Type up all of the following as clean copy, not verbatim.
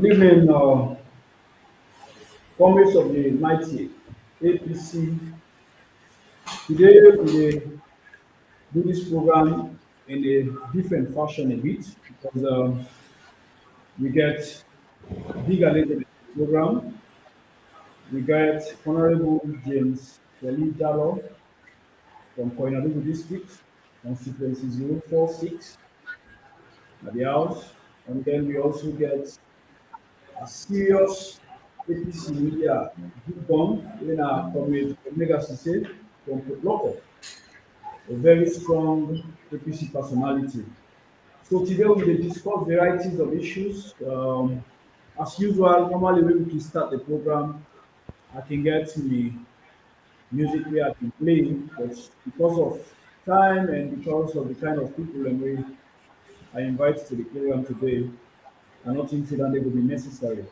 Good evening, comrades of the mighty APC. Today we dey do this program in a different fashion a bit because we get big alleged in the program. We get Honorable James Kelly Jallo from Koinadugu District, constituency 046 at the house. And then we also get a serious APC media big gun when our comrade Omega Sise from Local, a very strong APC personality. So today we will discuss varieties of issues. As usual, normally when we start the program, I can get the music we have been playing, but because of time and because of the kind of people and we I invite to the program today, I don't think that they will be necessary.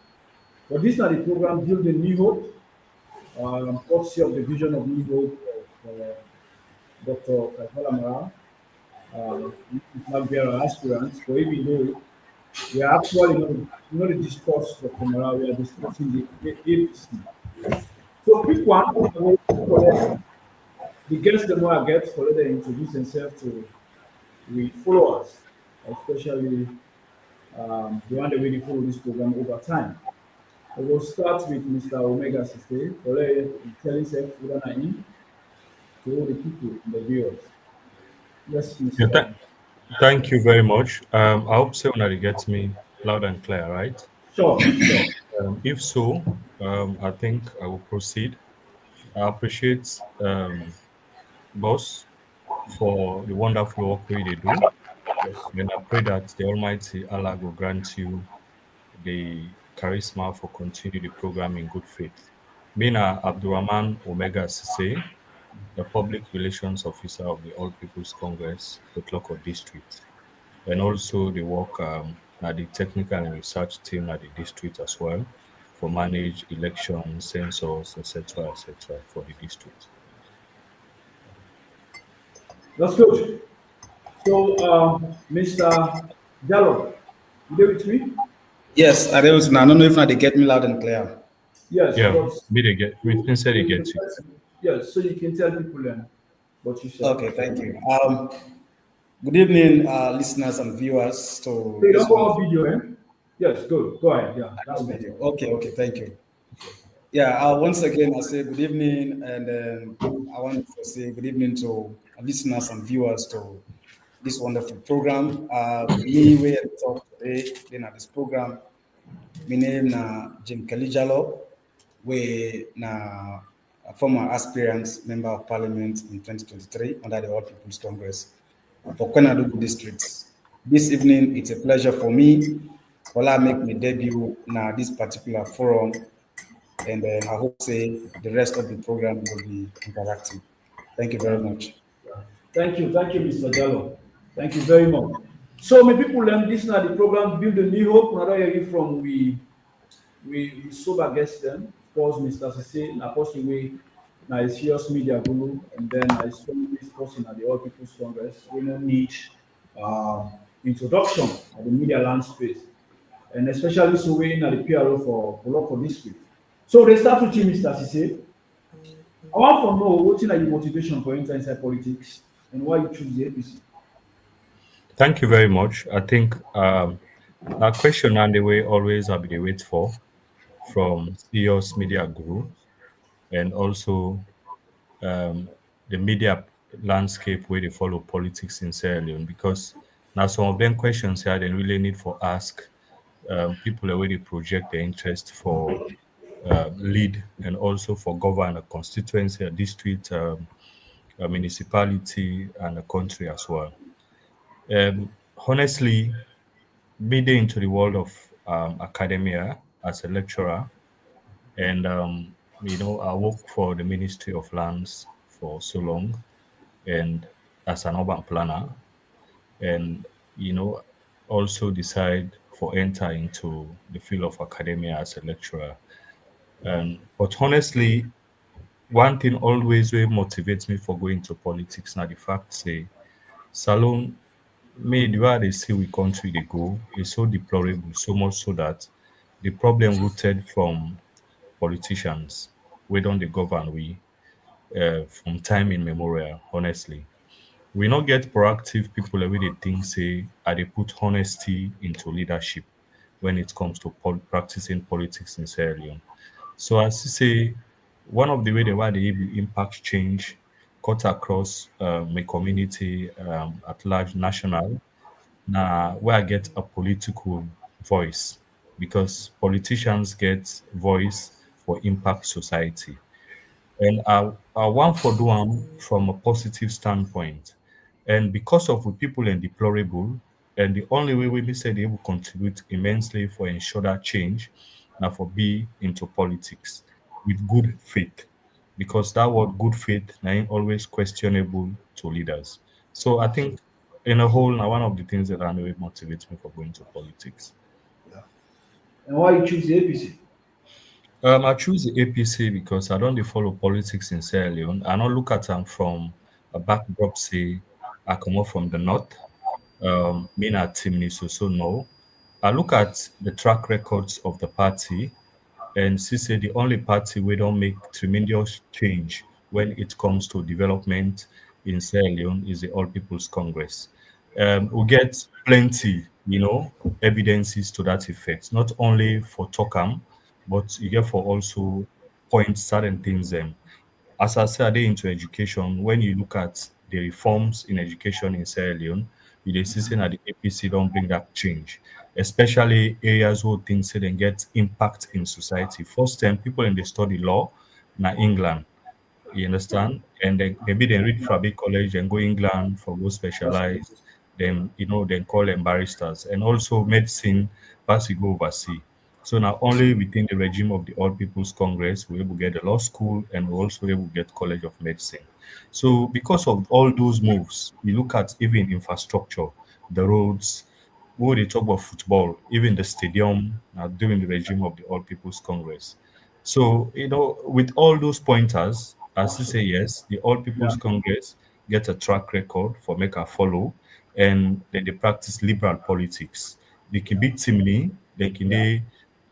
But this is the program Building New Hope, courtesy of the Vision of New Hope of Dr. Kaifola Mara, Flagbearer aspirant. But even though we are actually not discuss Dr. Mara, we are discussing the APC. So quick one, the guests the more I get, for them introduce themselves to the followers, especially the one that really follow this program over time. I will start with Mr. Omega Siste, for telling himself whether I am to all the people, the viewers. Yes, Yeah, Mr. thank you very much. I hope Seona gets me loud and clear, right? Sure, sure. If so, I think I will proceed. I appreciate boss for the wonderful work we they do, Yes. and I pray that the Almighty Allah will grant you the charisma for continue the program in good faith. Mina Abdurrahman Omega Sise, the Public Relations Officer of the All People's Congress, Otloko District, and also the work at the technical and research team at the district as well for manage elections, census, etc., for the district. That's good. So, Mr. Jallo, you there with me? Yes, I don't know if now they get me loud and clear. Yes, Yeah, but me they get me instead so they you get can you. yes, so you can tell people what you said. Okay, thank you. Good evening, listeners and viewers So to you don't this go on wonderful video, eh? Yes, good. Go ahead. Yeah, that's better. video. Okay, thank you. Yeah, once again, I say good evening, and I want to say good evening to listeners and viewers to this wonderful program. Me, we talk today, then at this program, my name na Jim Kalijalo. We na a former aspirant member of parliament in 2023 under the All People's Congress for Kwenadugu District. This evening, it's a pleasure for me. While make my debut na this particular forum, and then I hope say the rest of the program will be interactive. Thank you very much. Thank you, Mr. Jallo. Thank you very much. So, my people, this is the program Build a New Hope. Another area from we sober guest them. Of course, Mr. Sise, na person we na a serious media guru, and then I strongly this person at the All People's Congress. We don't need introduction of the media landscape, and especially so we in the PRO for local district. So they start with you, Mr. Sise. I want to know what is your motivation for entering inside politics and why you choose the APC. Thank you very much. I think that question and the way always I'll be wait for from serious media guru and also the media landscape where they follow politics in Sierra Leone because now some of them questions here they really need for ask people where they project their interest for lead and also for govern a constituency, a district, a municipality, and a country as well. Honestly, midday into the world of academia as a lecturer, and I worked for the Ministry of Lands for so long, and as an urban planner, and also decide for enter into the field of academia as a lecturer. But honestly, one thing always will motivates me for going to politics now the fact say Salone made where they see we country they go is so deplorable, so much so that the problem rooted from politicians. We don't they govern we from time immemorial, honestly. We not get proactive people every day think say I they put honesty into leadership when it comes to practicing politics in Sierra Leone. So as you say, one of the way they why they impact change cut across my community at large national now where I get a political voice because politicians get voice for impact society. And I want for do am from a positive standpoint. And because of the people and deplorable, and the only way we say they will contribute immensely for ensure that change now for be into politics with good faith. Because that word good faith now ain't always questionable to leaders. So I think Absolutely. in a whole now one of the things that I know it motivates me for going to politics. Yeah. And why you choose the APC? I choose the APC because I don't dey follow politics in Sierra Leone. I don't look at them from a backdrop say I come up from the north. Me na Timni so no. I look at the track records of the party and see say the only party we don't make tremendous change when it comes to development in Sierra Leone is the All People's Congress. We get plenty, evidences to that effect, not only for Tokam, but you get for also point certain things. As I said, they into education. When you look at the reforms in education in Sierra Leone, you dey see say that the APC don't bring that change, especially areas where things say they get impact in society. First time people in the study law na England. You understand? And then maybe they read for a big college and go England for go specialize. Absolutely. Then then call them barristers and also medicine pass you go overseas. So now only within the regime of the All People's Congress we able get the law school and we also able get College of Medicine. So because of all those moves, you look at even infrastructure, the roads, when they talk about football, even the stadium during the regime of the All People's Congress. So, with all those pointers, as you say, yes, the All Yeah. People's Congress get a track record for make a follow, and then they practice liberal politics. They can Yeah. beat Timney, Yeah.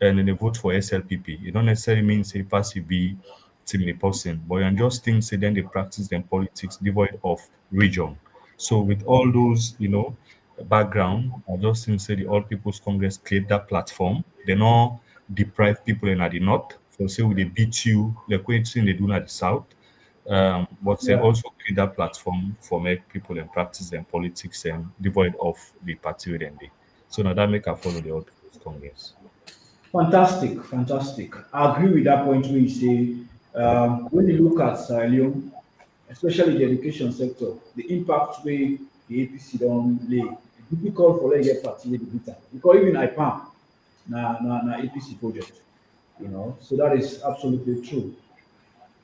and then they vote for SLPP. It don't necessarily mean say pass you be Timney person, but you just think say then they practice them politics devoid of region. So with all those, background, I just think say the All People's Congress create that platform. They not deprive people in the north. For say we they beat you, like what they do in the south. But they Yeah. also create that platform for make people and practice their politics and devoid of the party within they. So now that make I follow the All People's Congress. Fantastic, fantastic. I agree with that point where you say when you look at Sierra Leone, especially the education sector, the impact where the APC don't lay, it's difficult for them to get party with the bitter. Because even IPAM, na APC project, So that is absolutely true.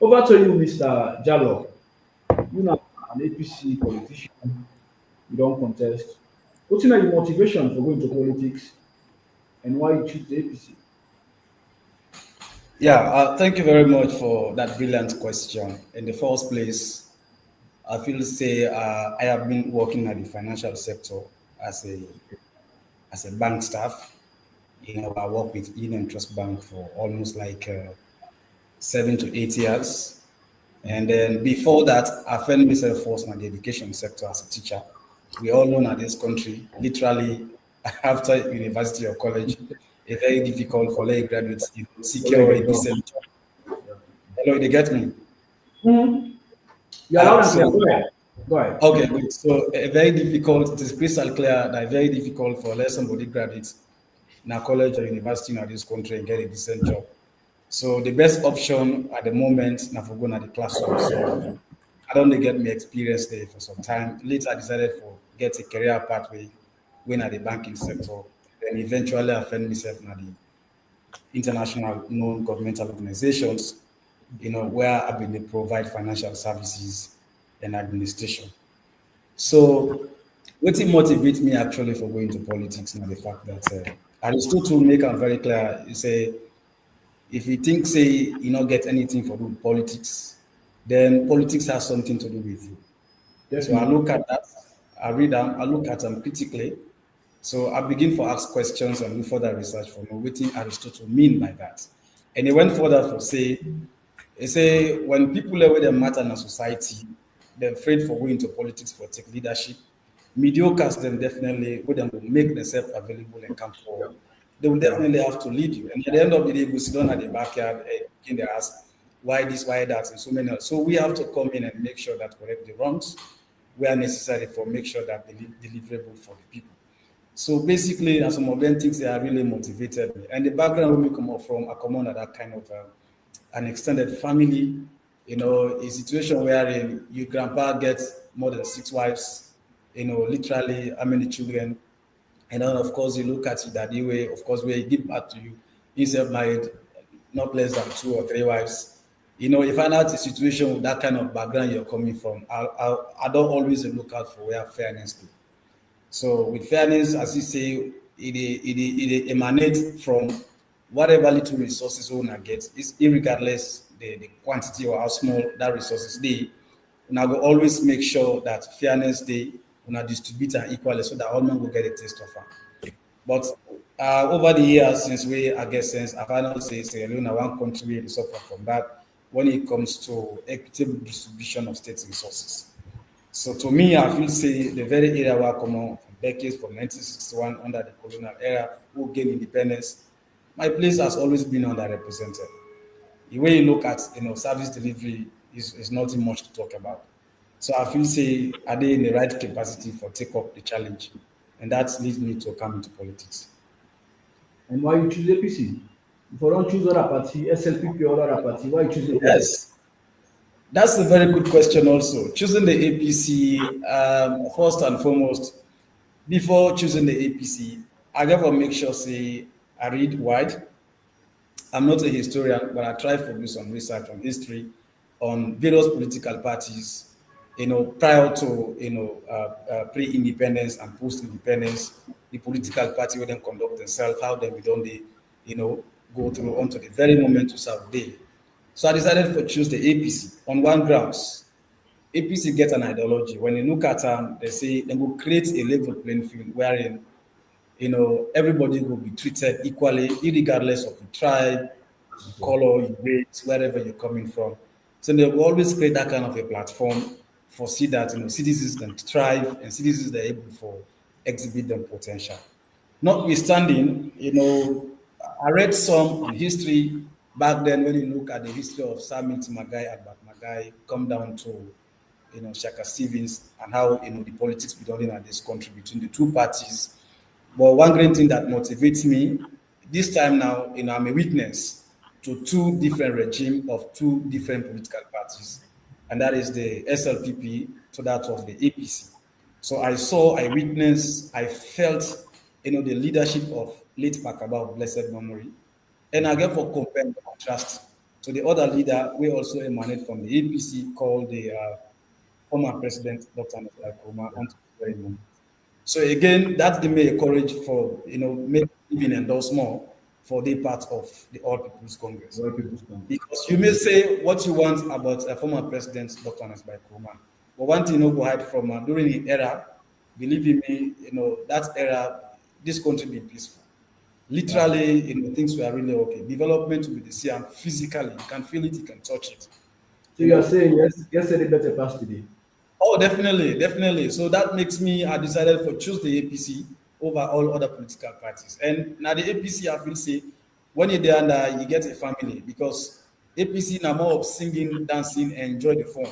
Over to you, Mr. Jallo. You know, an APC politician, you don't contest. What's your motivation for going to politics and why you choose the APC? Yeah, thank you very much for that brilliant question. In the first place, I feel say I have been working at the financial sector as a bank staff. I work with Union Trust Bank for almost like 7 to 8 years. And then before that, I found myself first in the education sector as a teacher. We all know that this country, literally after university or college, it's very difficult for lay graduates to For like secure a a job. decent job. Hello, they get me? Mhm. You're loud and clear. So Go ahead. Go ahead. okay, good. So very difficult. It is crystal clear that very difficult for less somebody graduates in a college or university in this country and get a decent job. So the best option at the moment now for going at the classroom. So I don't get me experience there for some time. Later I decided for get a career pathway when at the banking sector. Then eventually I found myself in the international non-governmental organizations, where I've been to provide financial services and administration. So, what motivates me actually for going to politics now the fact that Aristotle make it very clear. He say if you think say you not get anything for do with politics, then politics has something to do with you. So I Definitely. look at that, I read them, I look at them critically, So I begin to ask questions and do further research for me, what did Aristotle mean by that. And he went further to say, he say when people where they matter in a society, they're afraid for going into politics for take leadership. Mediocres them definitely would them will make themselves available and come Yeah. forward. They will Yeah. definitely have to lead you. And at the end of the day, we sit down at the backyard and begin to ask why this, why that, and so many. So we have to come in and make sure that correct the wrongs where necessary for make sure that deliverable for the people. So basically, as some of them things they are really motivated me. And the background we come up from, I come on at that kind of an extended family, a situation wherein your grandpa gets more than six wives, literally how many children. And then of course you look at it that way, of course, where he give back to you, he's married not less than two or three wives. You find out a situation with that kind of background you're coming from. I don't always look out for where fairness is. So with fairness, as you say, it emanates from whatever little resources owner gets, is irregardless the quantity or how small that resources they. Una go always make sure that fairness they una distribute am equally so that all men will get a taste of am. But over the years, since I guess since I finally say Sierra Leone, one country really suffer from that when it comes to equitable distribution of state resources. So to me, I feel say the very area where I come on from decades from 1961 under the colonial era who gained independence, my place has always been underrepresented. The way you look at service delivery is nothing much to talk about. So I feel say are they in the right capacity for take up the challenge, and that leads me to come into politics. And why you choose APC? If you don't choose other party, SLPP or other party, why you choose APC? Yes, that's a very good question. Also, choosing the APC first and foremost. Before choosing the APC, I gotta make sure say I read wide. I'm not a historian, but I try to do some research on history on various political parties, prior to pre-independence and post-independence, the political party where they conduct themselves, how they don't they, you know, go through onto the very moment to serve day. So I decided to choose the APC on one grounds. APC get an ideology. When you look at them, they say they will create a level playing field wherein everybody will be treated equally, regardless of the tribe, Okay. color, your race, wherever you're coming from. So they will always create that kind of a platform for see that citizens can thrive and citizens are able to exhibit their potential. Notwithstanding, I read some on history back then when you look at the history of Samit Magai, Albert Magai, come down to Shaka Stevens and how the politics be done in this country between the two parties. But one great thing that motivates me this time now, I'm a witness to two different regime of two different political parties, and that is the SLPP to that of the APC. So I saw, I witnessed, I felt, the leadership of late Pakaba of blessed memory, and I get for compare and contrast to the other leader we also emanate from the APC called the former president Dr. Nasir Kurma unto this very moment. So again, that gave me a courage for maybe even endorse more for the part of the All People's Congress. Why people stand? Because you may say what you want about a former president, Dr. Nasir Kurma, but one thing go hide from during the era, believe in me, that era, this country be peaceful. Yeah. Literally, things were really okay. Development will be the same physically. You can feel it, you can touch it. So You you are know, saying yes, yesterday better pass today. Oh, definitely, definitely. So that makes me, I decided to choose the APC over all other political parties. And now the APC, I feel say, when you're there and you get a family because APC now more of singing, dancing, and enjoy the fun.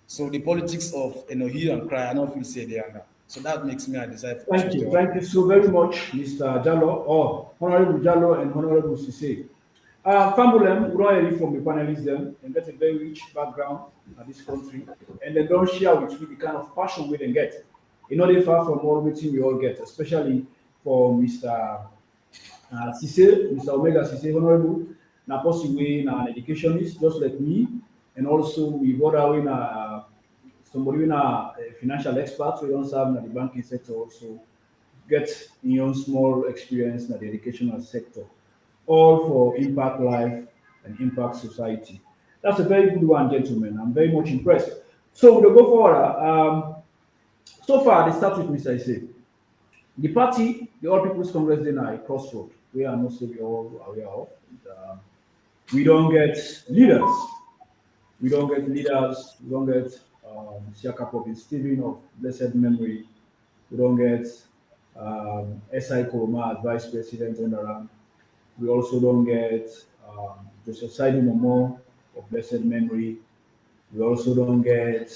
So the politics of hue and cry, I don't feel say they are now. So that makes me, I decided to Thank choose the you. one. Thank you so very much, Mr. Jallo, or Honorable Jallo and Honorable Sise. Famulem, we don't hear it from the panelists then, and get a very rich background at this country, and they don't share with me the kind of passion we then get. You know, they far from all waiting we all get, especially for Mr. Sise, Mr. Omega Sise, Honorable, na possibly an educationist, just like me, and also we brother in somebody in a financial expert, we don't serve in the banking sector also get your small experience in the educational sector, all for impact life and impact society. That's a very good one, gentlemen. I'm very much impressed. So we'll go forward. So far, they start with Mr. Ise. The party, the All People's Congress, then are a crossroad. We are not so we all aware of. And, we don't get leaders. We don't get leaders. We don't get Siaka Prophet Stephen of blessed memory. We don't get S.I. Koroma as vice president on the run. We also don't get Joseph Saidu Momo of blessed memory. We also don't get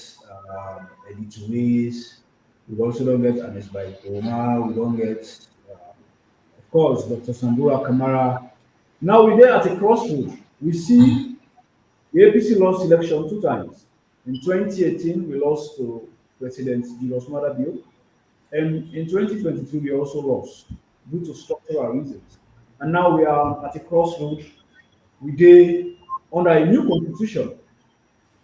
Edith Ruiz. We also don't get Anes Bai Koroma. We don't get, of course, Dr. Sambura Kamara. Now we're there at a crossroad. We see the APC lost election two times. In 2018, we lost to President Julius Maada Bio, and in 2022, we also lost due to structural reasons. And now we are at a crossroad. We dey under a new constitution.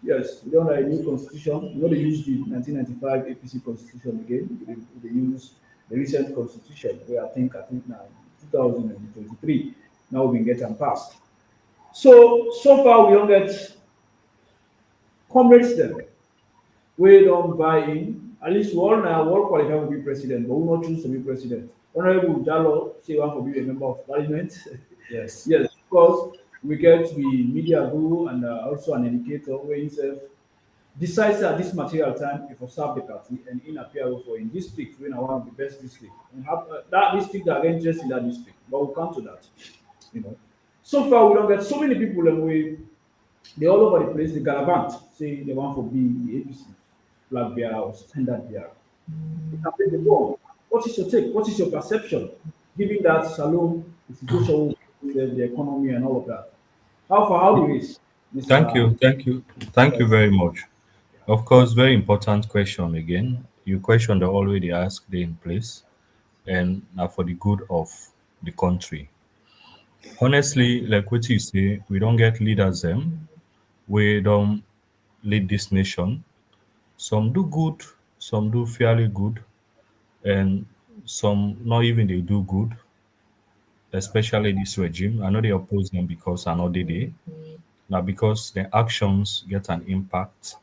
Yes, we dey under a new constitution. We no dey use the 1995 APC constitution again. We dey use the recent constitution wey I think na 2023. Now we been get am passed. So far we don get comrades dem wey don buy in. At least we all qualify to be president, but we no choose to be president. Honorable Jallow say he wan for be a member of parliament. Yes. Yes, because we get the media guru and also an educator wey himself decides at this material time he for serve the party and in appear for in district wey na one of the best district. And have that district that get interest in that district, but we'll come to that. You know, so far we don get so many people dem wey they all over the place, they gallivant, say they want to be the APC flag bearer or standard bearer. You can play the ball. What is your take? What is your perception? Given that Salome, the situation with the economy and all of that. How do you is Thank Mr. you, thank you, thank you Yes. very much. Of course, very important question again. You question the already asked day in place and now for the good of the country. Honestly, like what you say, we don't get leaders them. We don't lead this nation. Some do good, some do fairly good, and some not even they do good, especially this regime. I know they oppose them because I know they did. Now because their actions get an impact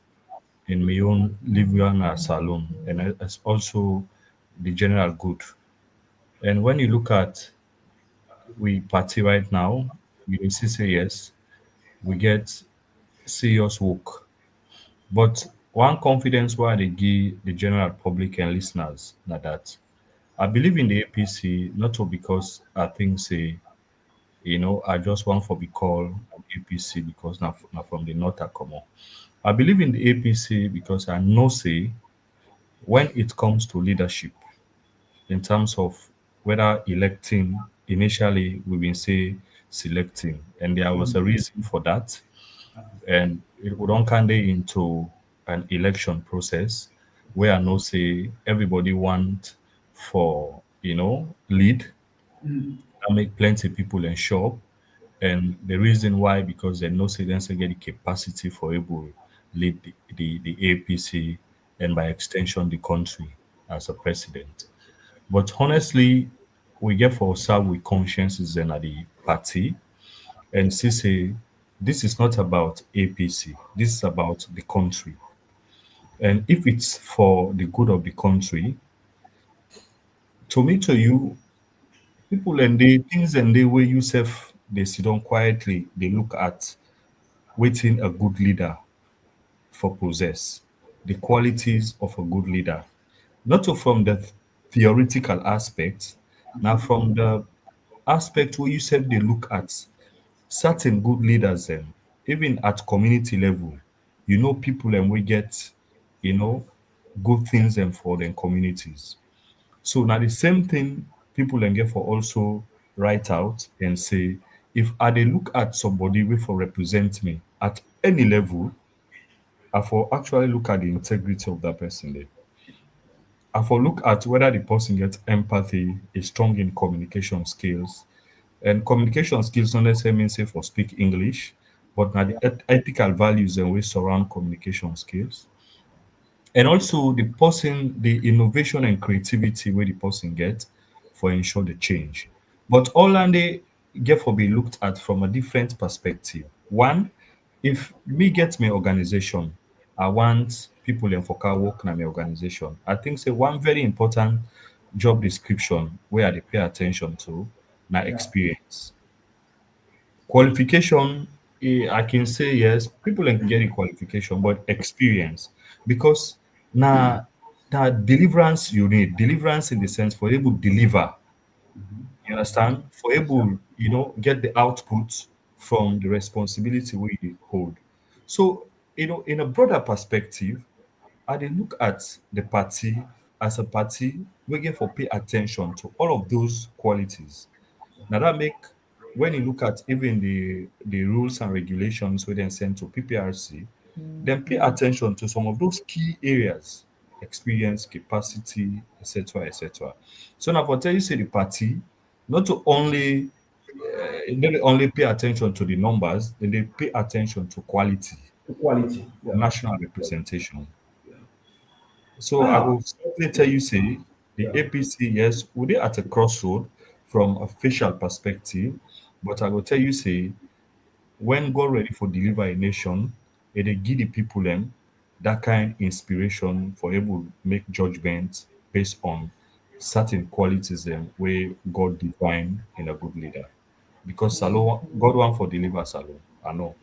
in my own living as alone and as also the general good. And when you look at we party right now, you will see say yes, we get serious work. But one confidence why they give the general public and listeners na that I believe in the APC not to because I think say I just want for be called an APC because now from the north I come on. I believe in the APC because I know say when it comes to leadership in terms of whether electing initially we will say selecting and there was a reason for that and it would on kind into an election process where I know say everybody want for lead and make plenty people ensure and the reason why because they know say then say get the capacity for able lead the APC and by extension the country as a president. But honestly, we get for ourselves with consciences and at the party and see say this is not about APC. This is about the country. And if it's for the good of the country, to me to you, people and the things and the way you self they sit down quietly, they look at waiting a good leader for possess the qualities of a good leader. Not so from the theoretical aspect, now from the aspect where you said they look at certain good leaders then even at community level people and we get you know good things and for them communities. So now the same thing people and get for also write out and say if I dey look at somebody wey for represent me at any level I for actually look at the integrity of that person there. I for look at whether the person gets empathy, is strong in communication skills, and communication skills not necessarily mean say for speak English, but now the ethical values and we surround communication skills. And also the person, the innovation and creativity where the person get for ensure the change. But all and they get for be looked at from a different perspective. One, if me get my organization, I want people in for work na my organization. I think say one very important job description where they pay attention to na Yeah. experience. Qualification, I can say yes, people can get a qualification, but experience. Because now that deliverance you need, deliverance in the sense for able to deliver, you understand? For able, get the output from the responsibility we hold. So, in a broader perspective, I dey look at the party as a party wey get for pay attention to all of those qualities. Now that make when you look at even the rules and regulations wey dem send to PPRC, dem pay attention to some of those key areas, experience, capacity, etc., etc. So na for tell you say the party not to only no dey only pay attention to the numbers, dem dey pay attention to quality, Equality. to Yeah. national representation. Yeah. So I Ah. will simply tell you, say the Yeah. APC, yes, we dey at a crossroad from a facial perspective, but I will tell you, say when God ready for deliver a nation, it dey give the people them that kind inspiration for able make judgments based on certain qualities them where God define in a good leader. Because Salome, God want for deliver Salome. I know.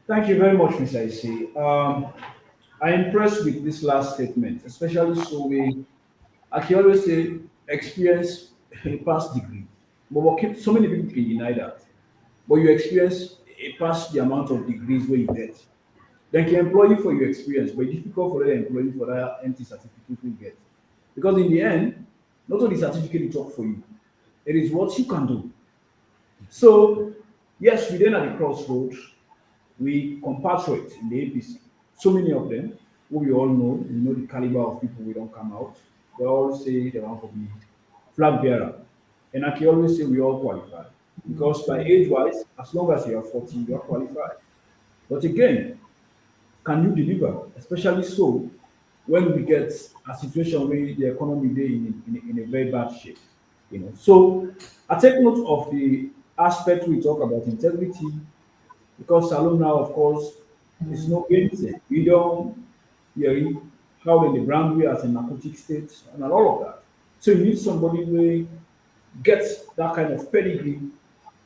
Thank you very much, Mr. Issei. I'm impressed with this last statement, especially so I can always say, experience a past degree. But so many people can deny that. But you experience a past the amount of degrees where you get. They can employ you for your experience, but it's difficult for them to employ you for that empty certificate you get. Because in the end, not only the certificate will talk for you, it is what you can do. So, yes, we then at the crossroads, we compatriot in the APC. So many of them, who we all know, we know the caliber of people we don't come out. They all say they want to be flag bearer. And I can always say we all qualify. Because by age wise, as long as you are 40, you are qualified. But again, can you deliver? Especially so when we get a situation where the economy dey in a very bad shape. So I take note of the aspect we talk about integrity, because Salone now, of course, is no gainsay. We don't hear how in the brand we as a narcotic state and all of that. So you need somebody who gets that kind of pedigree,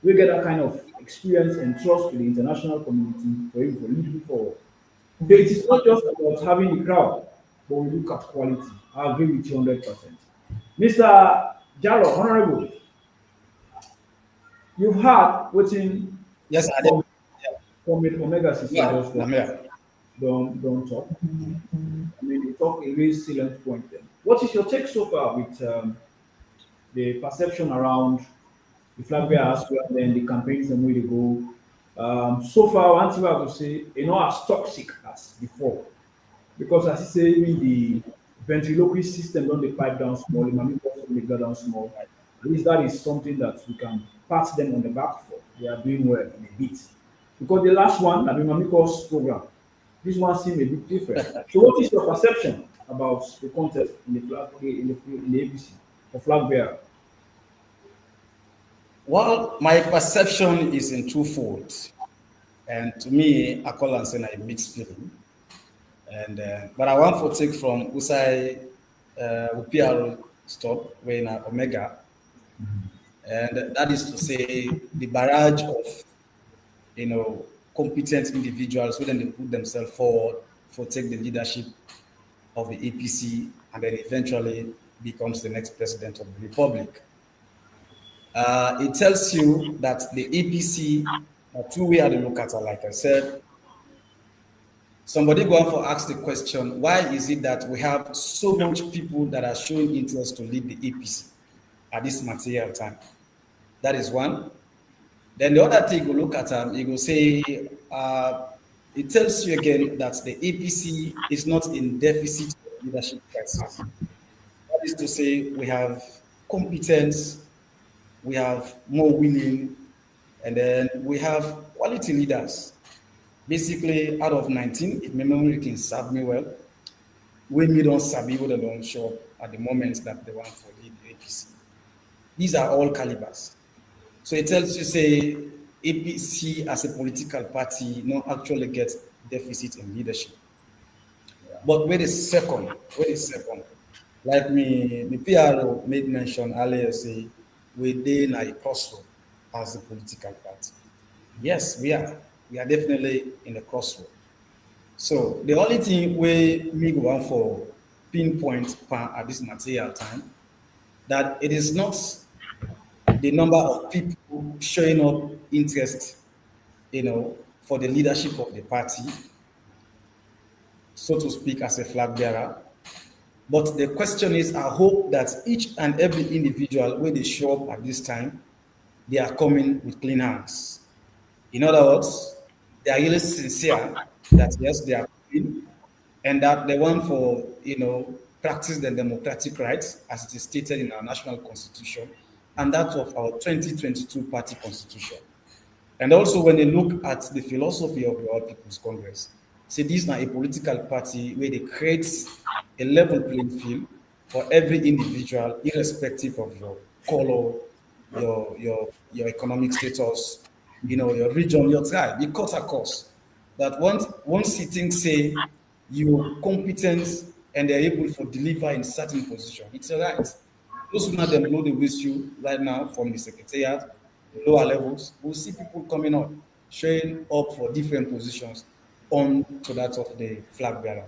we get that kind of experience and trust with the international community for him to lead you forward. So it is not just about having the crowd, but we look at quality. I agree with you 100%. Mr. Jaro, Honorable, you've heard waiting Yes, I did. from, from the Omega sister Yeah, just I'm here. don't talk. I mean, they talk a very salient point then. What is your take so far with the perception around the flag bearer as well, then the campaigns and where they go? So far, one thing I would say, as toxic as before. Because as you say, even the ventriloquist system don't they pipe down small, the money also they go down small. At least that is something that we can pat them on the back for. They are doing well in a bit. Because the last one, the Mamiko's program, this one seemed a bit different. So what is your perception about the contest in the flag in the ABC for flag bearer? Well, my perception is in twofold. And to me, I call and say a mixed feeling. And but I want to take from Usai UPR stop when Omega, and that is to say the barrage of competent individuals who then they put themselves forward for take the leadership of the APC and then eventually becomes the next president of the republic. It tells you that the APC are two way at the look at it, like I said. Somebody go on for ask the question, why is it that we have so much people that are showing interest to lead the APC at this material time? That is one. Then the other thing you look at, you go say, it tells you again that the APC is not in deficit of leadership crisis. That is to say, we have competence, we have more willing, and then we have quality leaders. Basically, out of 19, if my memory can serve me well, we me don't sabi what they don't show up at the moment that they want for lead APC. These are all calibers. So it tells you say APC as a political party not actually gets deficit in leadership. But wait a second, wait a second. Like me PRO made mention earlier, say we dey na a crossroad as a political party. Yes, we are. We are definitely in a crossroad. So the only thing we me go on for pinpoint at this material time that it is not the number of people showing up interest, for the leadership of the party, so to speak, as a flag bearer. But the question is, I hope that each and every individual, when they show up at this time, they are coming with clean hands. In other words, they are really sincere that yes, they are coming, and that they want for practice the democratic rights as it is stated in our national constitution and that of our 2022 party constitution. And also, when they look at the philosophy of the All People's Congress, see, this is not a political party where they create a level playing field for every individual, irrespective of your color, your economic status, your region, your tribe. It cuts across. That once you think, say, you're competent and they're able to deliver in certain position, it's a right. Those who know them blow the whistle right now from the secretariat, the lower levels, we'll see people coming up, showing up for different positions on to that of the flag bearer.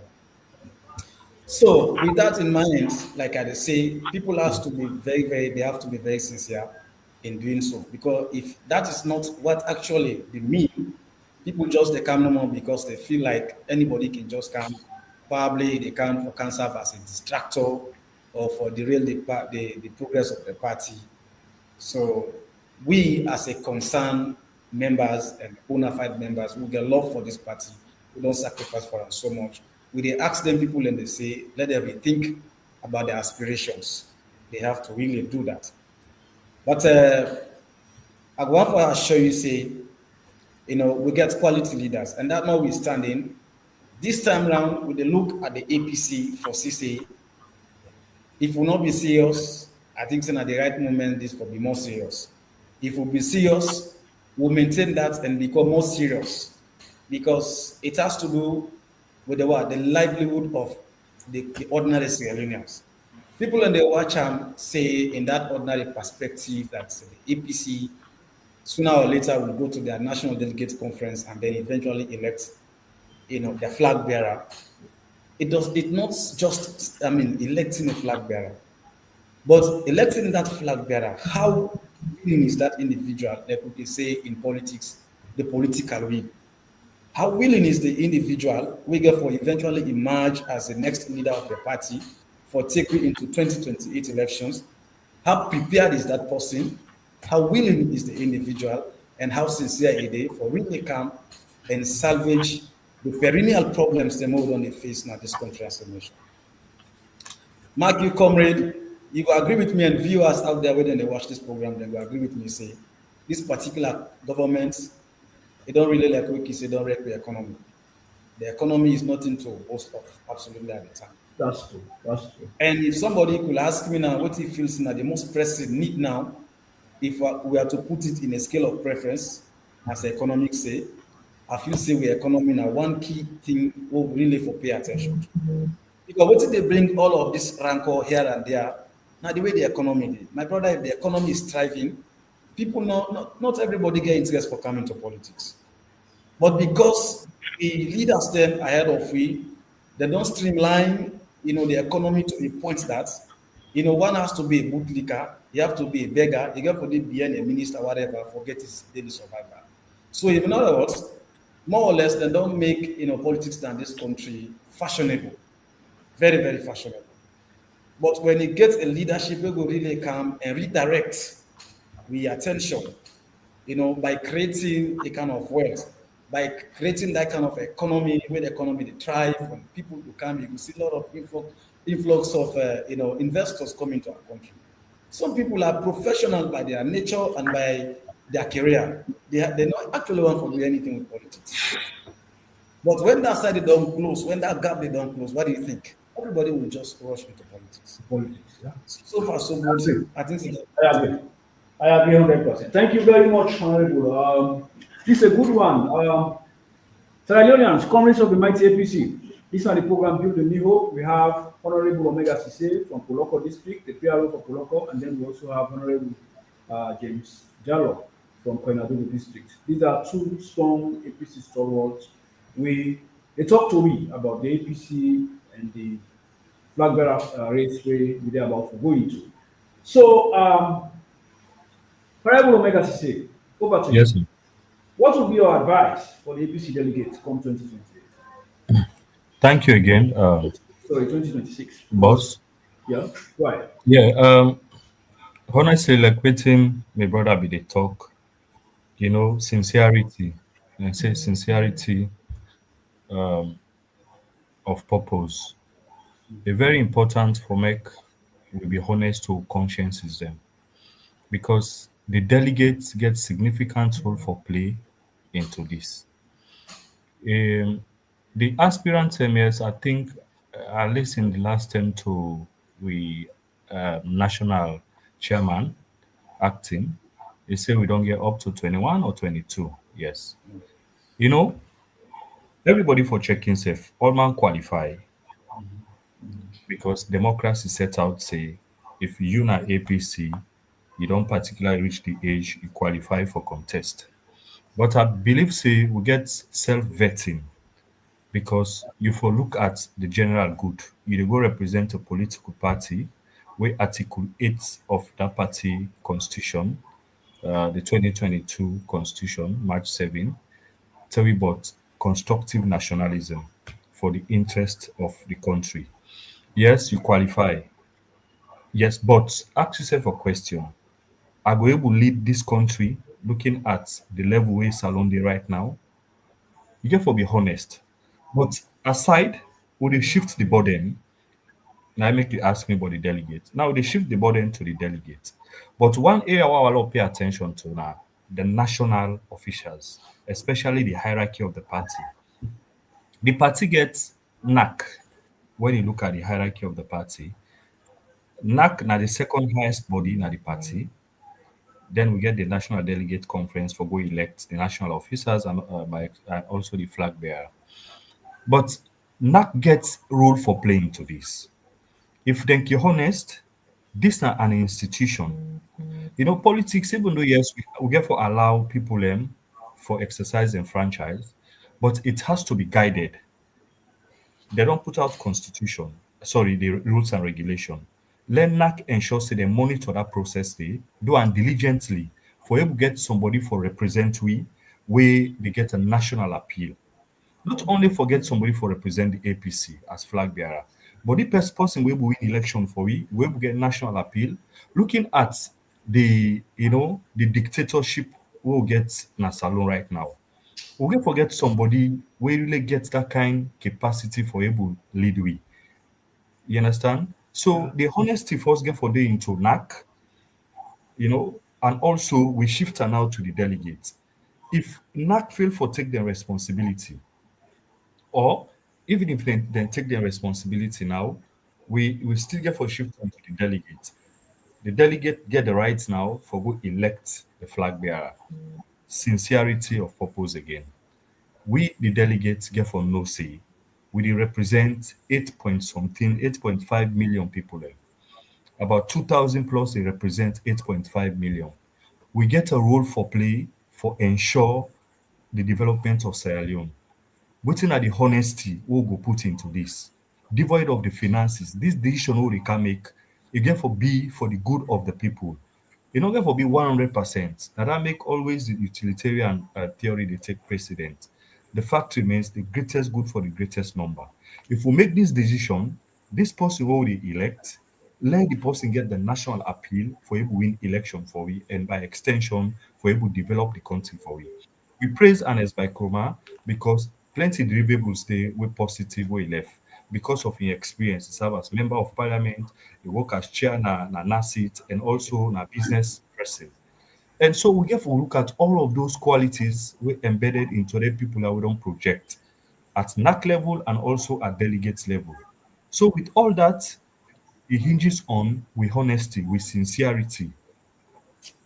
So with that in mind, like I say, people have to be they have to be very sincere in doing so. Because if that is not what actually they mean, people just they come no more because they feel like anybody can just come. Probably they come for cancer as a distractor or for derail the progress of the party. So we as a concerned members and bona fide members who get love for this party, who don't sacrifice for us so much, we they ask them people and they say, let them rethink about their aspirations. They have to really do that. But I want to assure you, say, we get quality leaders, and that notwithstanding, this time round, with the look at the APC for CCA, if we'll not be serious, I think at the right moment this will be more serious. If we'll be serious, we'll maintain that and become more serious because it has to do with the livelihood of the ordinary Sierra Leoneans. People in the watch say in that ordinary perspective that the APC sooner or later will go to their national delegate conference and then eventually elect, their flag bearer. It's not just, electing a flag bearer, but electing that flag bearer, how willing is that individual, like we say in politics, the political will? How willing is the individual we get for eventually emerge as the next leader of the party for taking into 2028 elections? How prepared is that person? How willing is the individual? And how sincere is they for really come and salvage the perennial problems they more on face now this country as a nation? Mark, you comrade, you will agree with me, and viewers out there when they watch this program, they will agree with me, say, this particular government, they don't really like what say, don't wreck the economy. The economy is nothing to boast of, absolutely at the time. That's true. That's true. And if somebody could ask me now what he feels now the most pressing need now, if we are to put it in a scale of preference, as economics say, I feel say we economy now one key thing we really for pay attention to. Because what did they bring all of this rancor here and there? Now the way the economy is. My brother, if the economy is thriving, people know not everybody get interest for coming to politics. But because we leaders them ahead of we, they don't streamline, the economy to the point that, one has to be a bootlicker, you have to be a beggar, you have to be a minister, whatever, forget his daily survival. So in other words, more or less, they don't make politics than this country fashionable, very, very fashionable. But when you get a leadership, we will really come and redirect the attention, by creating a kind of wealth, by creating that kind of economy where the economy they thrive, when people will come, you will see a lot of influx of investors coming to our country. Some people are professional by their nature and by their career. They not actually want to do anything with politics. But when that side they don't close, when that gap they don't close, what do you think? Everybody will just rush into politics. Politics. Yeah. So far, so I agree. good. I think so. I agree. I agree 100%. Thank you very much, Honorable. This is a good one. Sierra Leoneans, comrades of the mighty APC, These are the program Build a New Hope. We have Honorable Omega Sise from Poloko District, the PRO for Poloko, and then we also have Honorable James Jallo from Koinadogo District. These are two strong APC stalwarts. We they talk to me about the APC and the Flagbearer race we are about to go into. So, Honorable Omega Sise, over to Yes, you. sir. What would be your advice for the APC delegates come 2028? Thank you again, Sorry, 2026. Because, boss. yeah, right. Yeah, honestly, like waiting, my brother be the talk. Sincerity. And I say sincerity of purpose. It's very important for make we be honest to consciences them because the delegates get significant role for play into this. Um, the aspirant emirs, I think, at least in the last term to we national chairman acting, they say we don't get up to 21 or 22. Yes. You know, everybody for checking safe, all man qualify because democracy set out say if you na APC, you don't particularly reach the age you qualify for contest. But I believe say we get self-vetting because you for look at the general good, you dey go represent a political party where Article 8 of that party constitution, the 2022 constitution, March 7, tell you about constructive nationalism for the interest of the country. Yes, you qualify. Yes, but ask yourself a question. Are we able to lead this country looking at the level where Salon dey right now? You get for be honest. But aside, would they shift the burden? Now I make you ask me about the delegate. Now they shift the burden to the delegate. But one area where I will pay attention to now, the national officials, especially the hierarchy of the party. The party gets knack when you look at the hierarchy of the party. NAC na the second highest body na the party. Then we get the National Delegate Conference for go elect the national officers and also the flag bearer. But NAC gets role for playing to this. If they are honest, this is an institution. Politics, even though yes, we get for allow people for exercise and franchise, but it has to be guided. They don't put out constitution, sorry, the rules and regulation. Let NAC ensure say they monitor that process they do and diligently for able get somebody for represent we where they get a national appeal. Not only forget somebody for represent the APC as flag bearer, but the person we will win election for we will get national appeal. Looking at the dictatorship we will get in a salon right now. We can forget somebody we really get that kind capacity for able lead we. You understand? So Yeah. the honesty first get for day into NAC, and also we shift her now to the delegates. If NAC fail for take their responsibility, or even if they take their responsibility now, we still get for shift onto the delegate. The delegate get the rights now for go elect the flag bearer. Sincerity of purpose again. We the delegates get for no say. We dey represent 8 point something, 8.5 million people. About 2,000 plus they represent 8.5 million. We get a role for play for ensure the development of Sierra Leone. Wetin are the honesty we go put into this? Devoid of the finances, this decision wey we can make, e get for be for the good of the people. E no get for be 100%. Na that make always the utilitarian theory dey take precedent. The fact remains the greatest good for the greatest number. If we make this decision, this person wey we dey elect, let the person get the national appeal for able win election for we and by extension for able develop the country for we. We praise Ernest by Kroma because plenty deliverables dey wey positive wey e left because of im experience. E serve as member of parliament, e work as chair na NASIT and also na business person. And so we get to look at all of those qualities we embedded into the people that we don't project at NAC level and also at delegate level. So with all that, it hinges on with honesty, with sincerity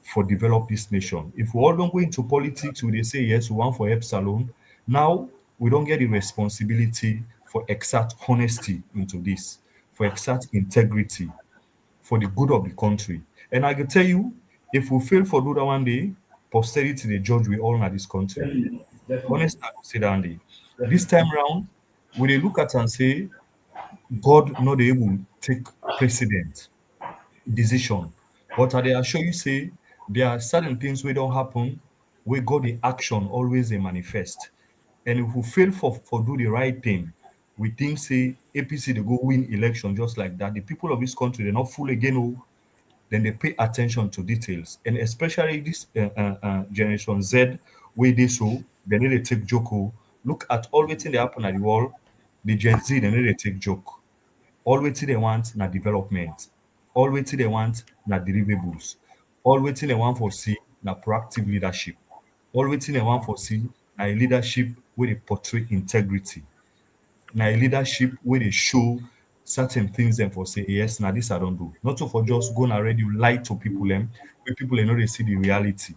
for develop this nation. If we all don't go into politics, we dey say yes, we want for help salon. Now we don't get the responsibility for exact honesty into this, for exact integrity, for the good of the country. And I can tell you, if we fail for do that one day, posterity the judge we all in this country. Definitely, definitely, Honestly, I go say that one day. This definitely. time round, we dey look at and say, God not able take precedent decision. But I dey assure you say there are certain things wey don happen wey God in action always dey manifest. And if we fail for do the right thing, we think say APC dey go win election just like that. The people of this country they're not fool again. Oh, then they pay attention to details, and especially this generation Z wey dey so they no dey take joke. Oh, look at all wetin dey happen at the world. The Gen Z they no dey take joke. All wetin they want na development. All wetin they want na deliverables. All wetin they want for see na proactive leadership. All wetin they want for see na a leadership wey dey portray integrity. Na a leadership wey dey show certain things dem for say yes na this I don do. Not to for just go na radio lie to people dem wey people dem no dey see the reality.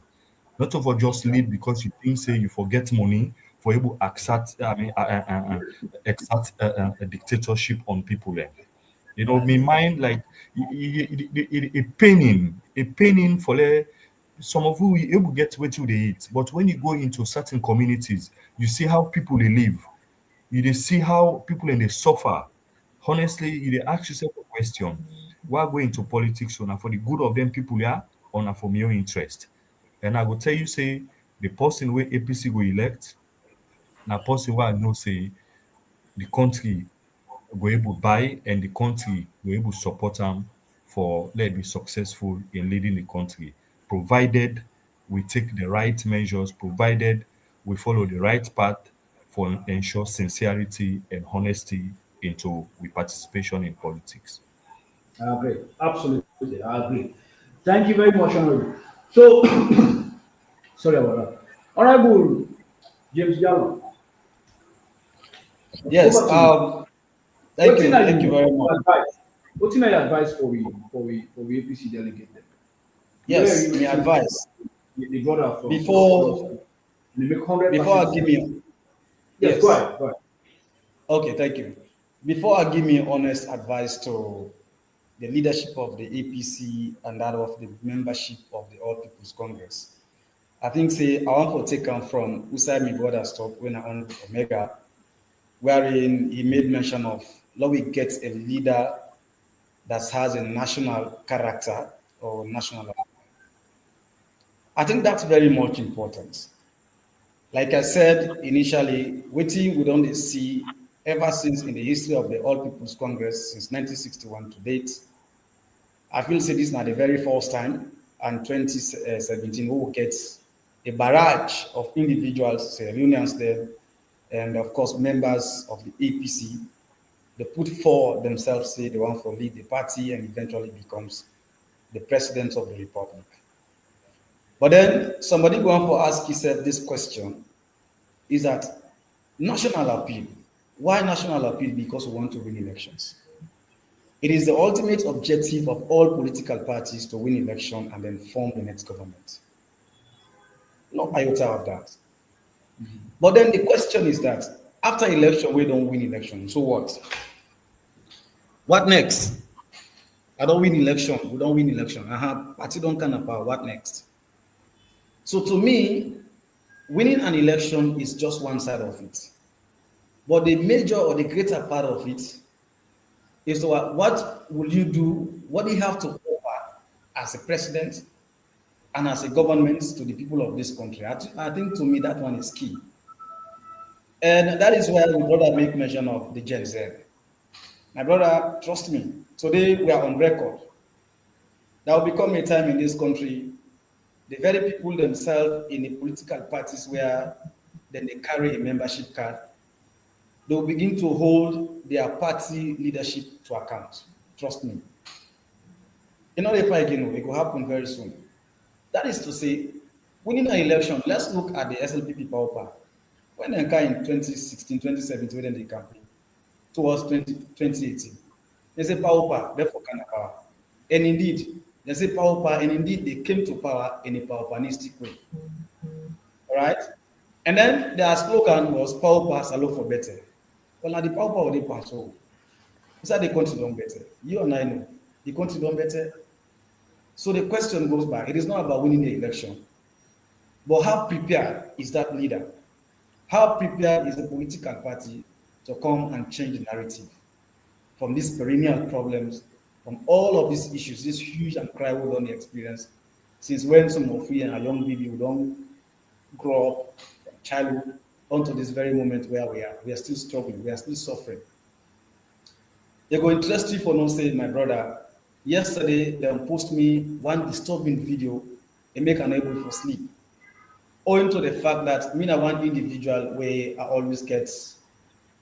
Not to for just lead because you think say you forget money for able accept exact a dictatorship on people dem. You know, me mind like a paining for some of you you able get wetin they eat, but when you go into certain communities, you see how people they live. You dey see how people and they suffer. Honestly, you dey ask yourself a question: why go into politics so na for the good of them people here, or na for my own interest? And I go tell you, say the person where APC go elect, na person where I know say the country go able buy and the country go able support am for let be successful in leading the country, provided we take the right measures, provided we follow the right path for ensure sincerity and honesty into we participation in politics. I agree. Absolutely, I agree. Thank you very much, Honorable. So, sorry about that. Honorable James Gallo, Yes. over to you. Thank you very much. Advice? What are your advice for we APC delegate them? Where Yes, you my see advice the brother from Cross, before they make 100% I give sense. me Yes, go yes. ahead, go ahead. Okay, thank you. Before I give me honest advice to the leadership of the APC and that of the membership of the All People's Congress, I think say I want to take on from Usai my brother's talk when I on Omega, wherein he made mention of how we get a leader that has a national character or national. I think that's very much important. Like I said initially, waiting we don't see ever since in the history of the All People's Congress since 1961 to date. I feel say this is not the very first time, and 2017 we will get a barrage of individuals, say unions there, and of course members of the APC. They put for themselves, say they want to lead the party and eventually becomes the president of the republic. But then somebody going to ask himself this question is that national appeal. Why national appeal? Because we want to win elections. It is the ultimate objective of all political parties to win election and then form the next government. No iota of that. But then the question is that after election, we don't win election. So what? What next? I don't win election. We don't win election. Party don't kind of power. What next? So to me, winning an election is just one side of it. But the major or the greater part of it is what will you do? What do you have to offer as a president and as a government to the people of this country? I think to me that one is key. And that is why my brother make mention of the Gen Z. My brother, trust me, today we are on record. There will become a time in this country, the very people themselves in the political parties where then they carry a membership card, they will begin to hold their party leadership to account. Trust me. You know, if I again, it will happen very soon. That is to say, winning an election, let's look at the SLPP power pack. When they came in 2016, 2017, when they campaign towards 2018, they say power pack, therefore kind of power. And indeed, they say power power, and indeed they came to power in a power panistic way. All right? And then their slogan was power pass, allow for better. Well, now the power of the pass. Inside the country don't better. You and I know the country don't better. So the question goes back. It is not about winning the election, but how prepared is that leader? How prepared is the political party to come and change the narrative from these perennial problems, from all of these issues, this huge and cry we don't experience since when some of we and our young people don't grow up from childhood onto this very moment where we are. We are still struggling, we are still suffering. They go interest you for not saying, my brother, yesterday they post me one disturbing video and make unable for sleep. Owing to the fact that me and one individual where I always get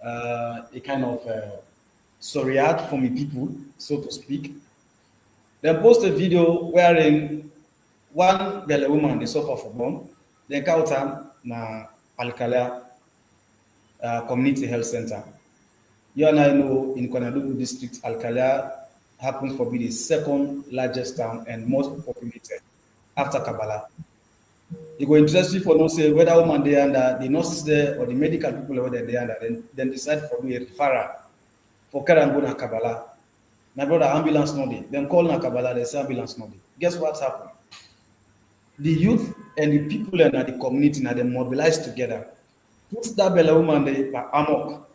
a kind of sorry from the people, so to speak. They post a video wherein one girl woman they suffer for bomb, then count na Alcala Community Health Center. You and I know in Konadugu district, Alcala happens to be the second largest town and most populated after Kabbalah. It will interest you for no say whether woman they under the nurses there or the medical people over there they under, then decide for me a referral for Karanguna Kabbalah. My brother, ambulance no day. Them call na Kabbalah, they say ambulance no day. Guess what's happened? The youth and the people and the community now they mobilize together. Put that Bella woman there amok,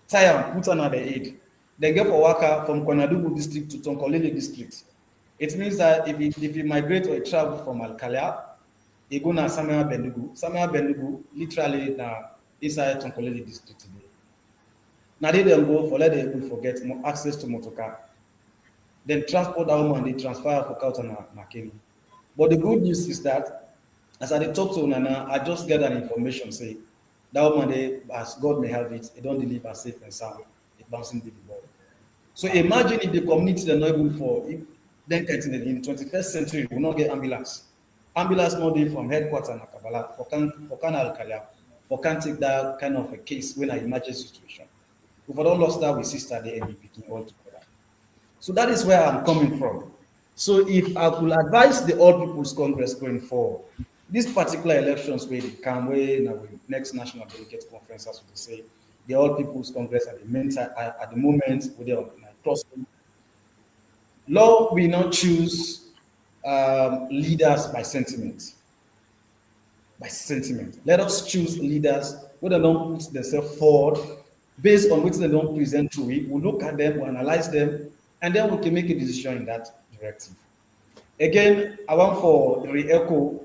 tie and put another aid. Then get for worker from Konadugu district to Tonkolele district. It means that if you migrate or travel from Alkalia, you go na Samia Bendugu. Samia Bendugu literally na inside Tonkolele district today. Now they then go for let the people forget access to motorcar. Then transport that woman, they transfer her for Kauta na Kenya. But the good news is that as I talk to Nana, I just get an information say that woman they, as God may have it, they don't deliver safe and sound, a bouncing baby boy. So imagine if the community are not able for if then in the 21st century we will not get ambulance. Ambulance not be from headquarters in Kabbalah for can Alkalia, for can take that kind of a case when an emergency situation. If I don't lost that with sister, they end picking all together. So that is where I'm coming from. So if I could advise the All People's Congress going forward, these particular elections where they come where now next national delegate conference, as we say, the All People's Congress at the moment with the cross law will not choose leaders by sentiment. By sentiment. Let us choose leaders where they don't put themselves forward based on which they don't present to it. We look at them, we analyze them, and then we can make a decision in that directive. Again, I want for re-echo,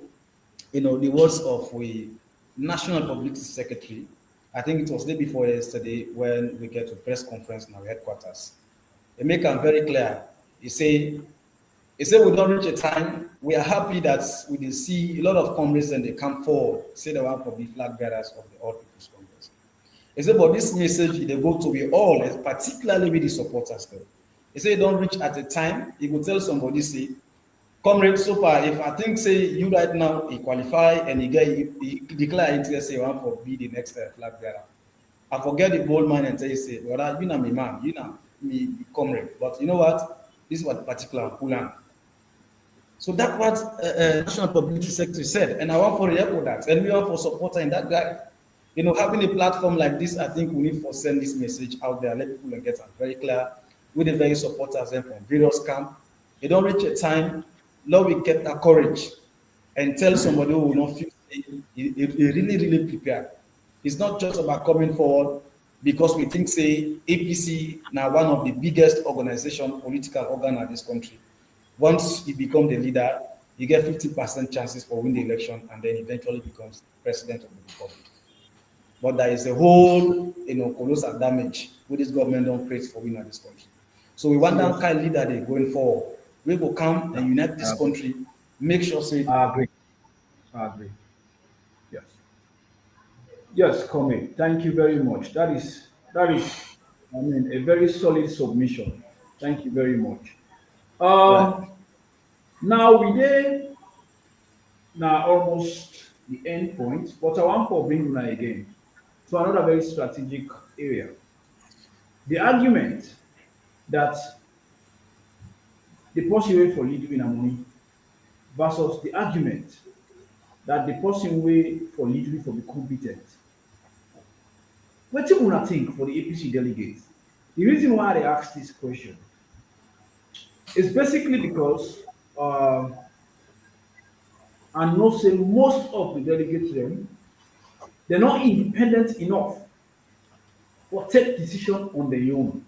the words of we National Publicity Secretary. I think it was the day before yesterday when we get to press conference in our headquarters. They make it very clear. He say we don't reach a time. We are happy that we did see a lot of comrades and they come forward, say they want to be flag bearers of the All People's Congress. He said, but this message they go to be all, particularly with the supporters. He said, don't reach at a time. He will tell somebody, say, comrade super, if I think say you right now he qualify and he declare interest, say you want to be the next flag bearer. I forget the bold man and tell you, say, brother, you know me man, you know me comrade. But you know what? This is what particular Pulan. So that's what National Publicity Secretary said, and I want for echo that, and we want for supporter in that guy. Having a platform like this, I think we need to send this message out there, let people get it very clear. With the very supporters and from various camp, they don't reach a time. Lord, we get that courage and tell somebody who will not feel he really, really prepared. It's not just about coming forward because we think, say, APC now one of the biggest organization, political organ in this country. Once you become the leader, you get 50% chances for win the election and then eventually becomes president of the republic. But there is a whole, colossal damage with this government don't create for winning this country. So we want that kind of leader they going forward. We will come and unite this country, make sure say I agree. I agree. Yes. Yes, Kome. Thank you very much. That is I mean a very solid submission. Thank you very much. right. Um now we dey now almost the end point, but I want to bring una again to another very strategic area. The argument that the person wey for lead win money versus the argument that the person wey for lead win for be competent. What do you think for the APC delegates? The reason why they ask this question is basically because I know say most of the delegates them they're not independent enough or take decision on their own.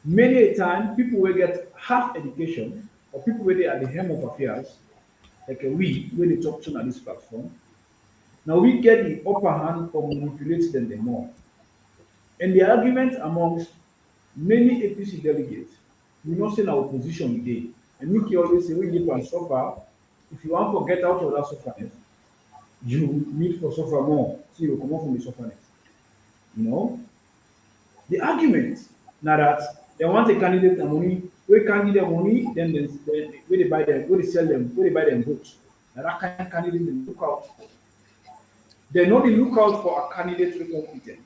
Many a time, people will get half education or people where they are the helm of affairs, like a we, when they talk to on this platform. Now we get the upper hand or manipulate them the more. And the argument amongst many APC delegates, we not say our position today. And Mickey always say, when you can suffer, if you want to get out of that suffering, you need for suffer more. So you come out from the suffering. You know, the argument now that they want a candidate and money, we can give them money, then where they buy them, where they sell them, where they buy them votes. Now that kind of candidate they look out for. They know they look out for a candidate who competent.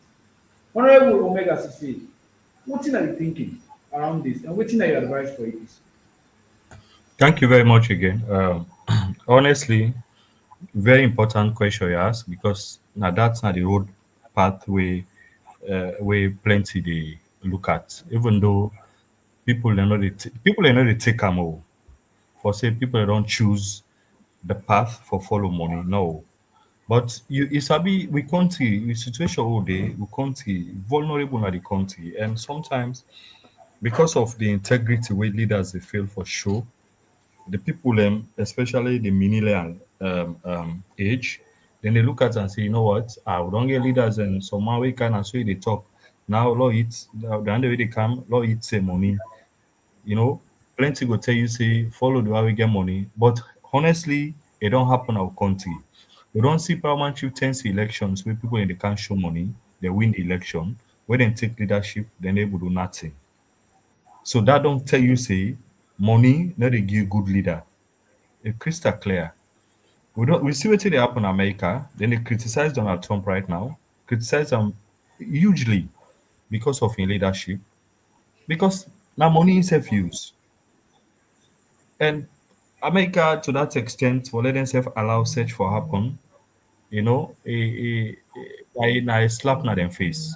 Honorable Omega CC, what are you thinking around this and what are your advice for it? Thank you very much again. Honestly, very important question you ask because now that's not the road pathway where plenty they look at. Even though people are not they take am o. For say people don't choose the path for follow money. No. But you sabi we country, the situation all day, we country vulnerable na the country. And sometimes because of the integrity way leaders they fail for sure, the people especially the millennial age, then they look at and say, you know what, we don't get leaders and somehow we can as way they talk. Now law it the end way they come, law it say money. You know, plenty go tell you say follow the way we get money. But honestly, it don't happen our country. We don't see paramount chieftaincy elections where people in the can show money, they win the election, when they take leadership, then they will do nothing. So that don't tell you say money not they give good leader. It's crystal clear. We see what they happen in America. Then they criticize Donald Trump right now, criticize him hugely because of his leadership, because now money is self-use. And America to that extent for let themselves allow search for happen, you know, a slap na them face,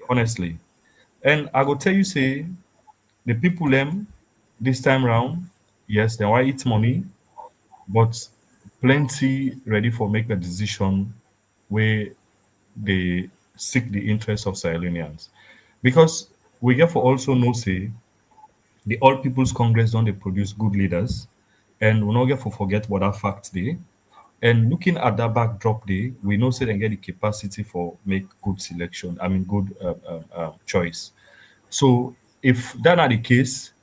honestly. And I go tell you say the people them this time round, yes, they want eat money, but plenty ready for make a decision where they seek the interest of Sierra Leoneans. Because we get for also know say the All People's Congress don't they produce good leaders, and we not get for forget what that fact they. And looking at that backdrop day, we know say they get the capacity for make good selection. I mean good choice. So if that are the case,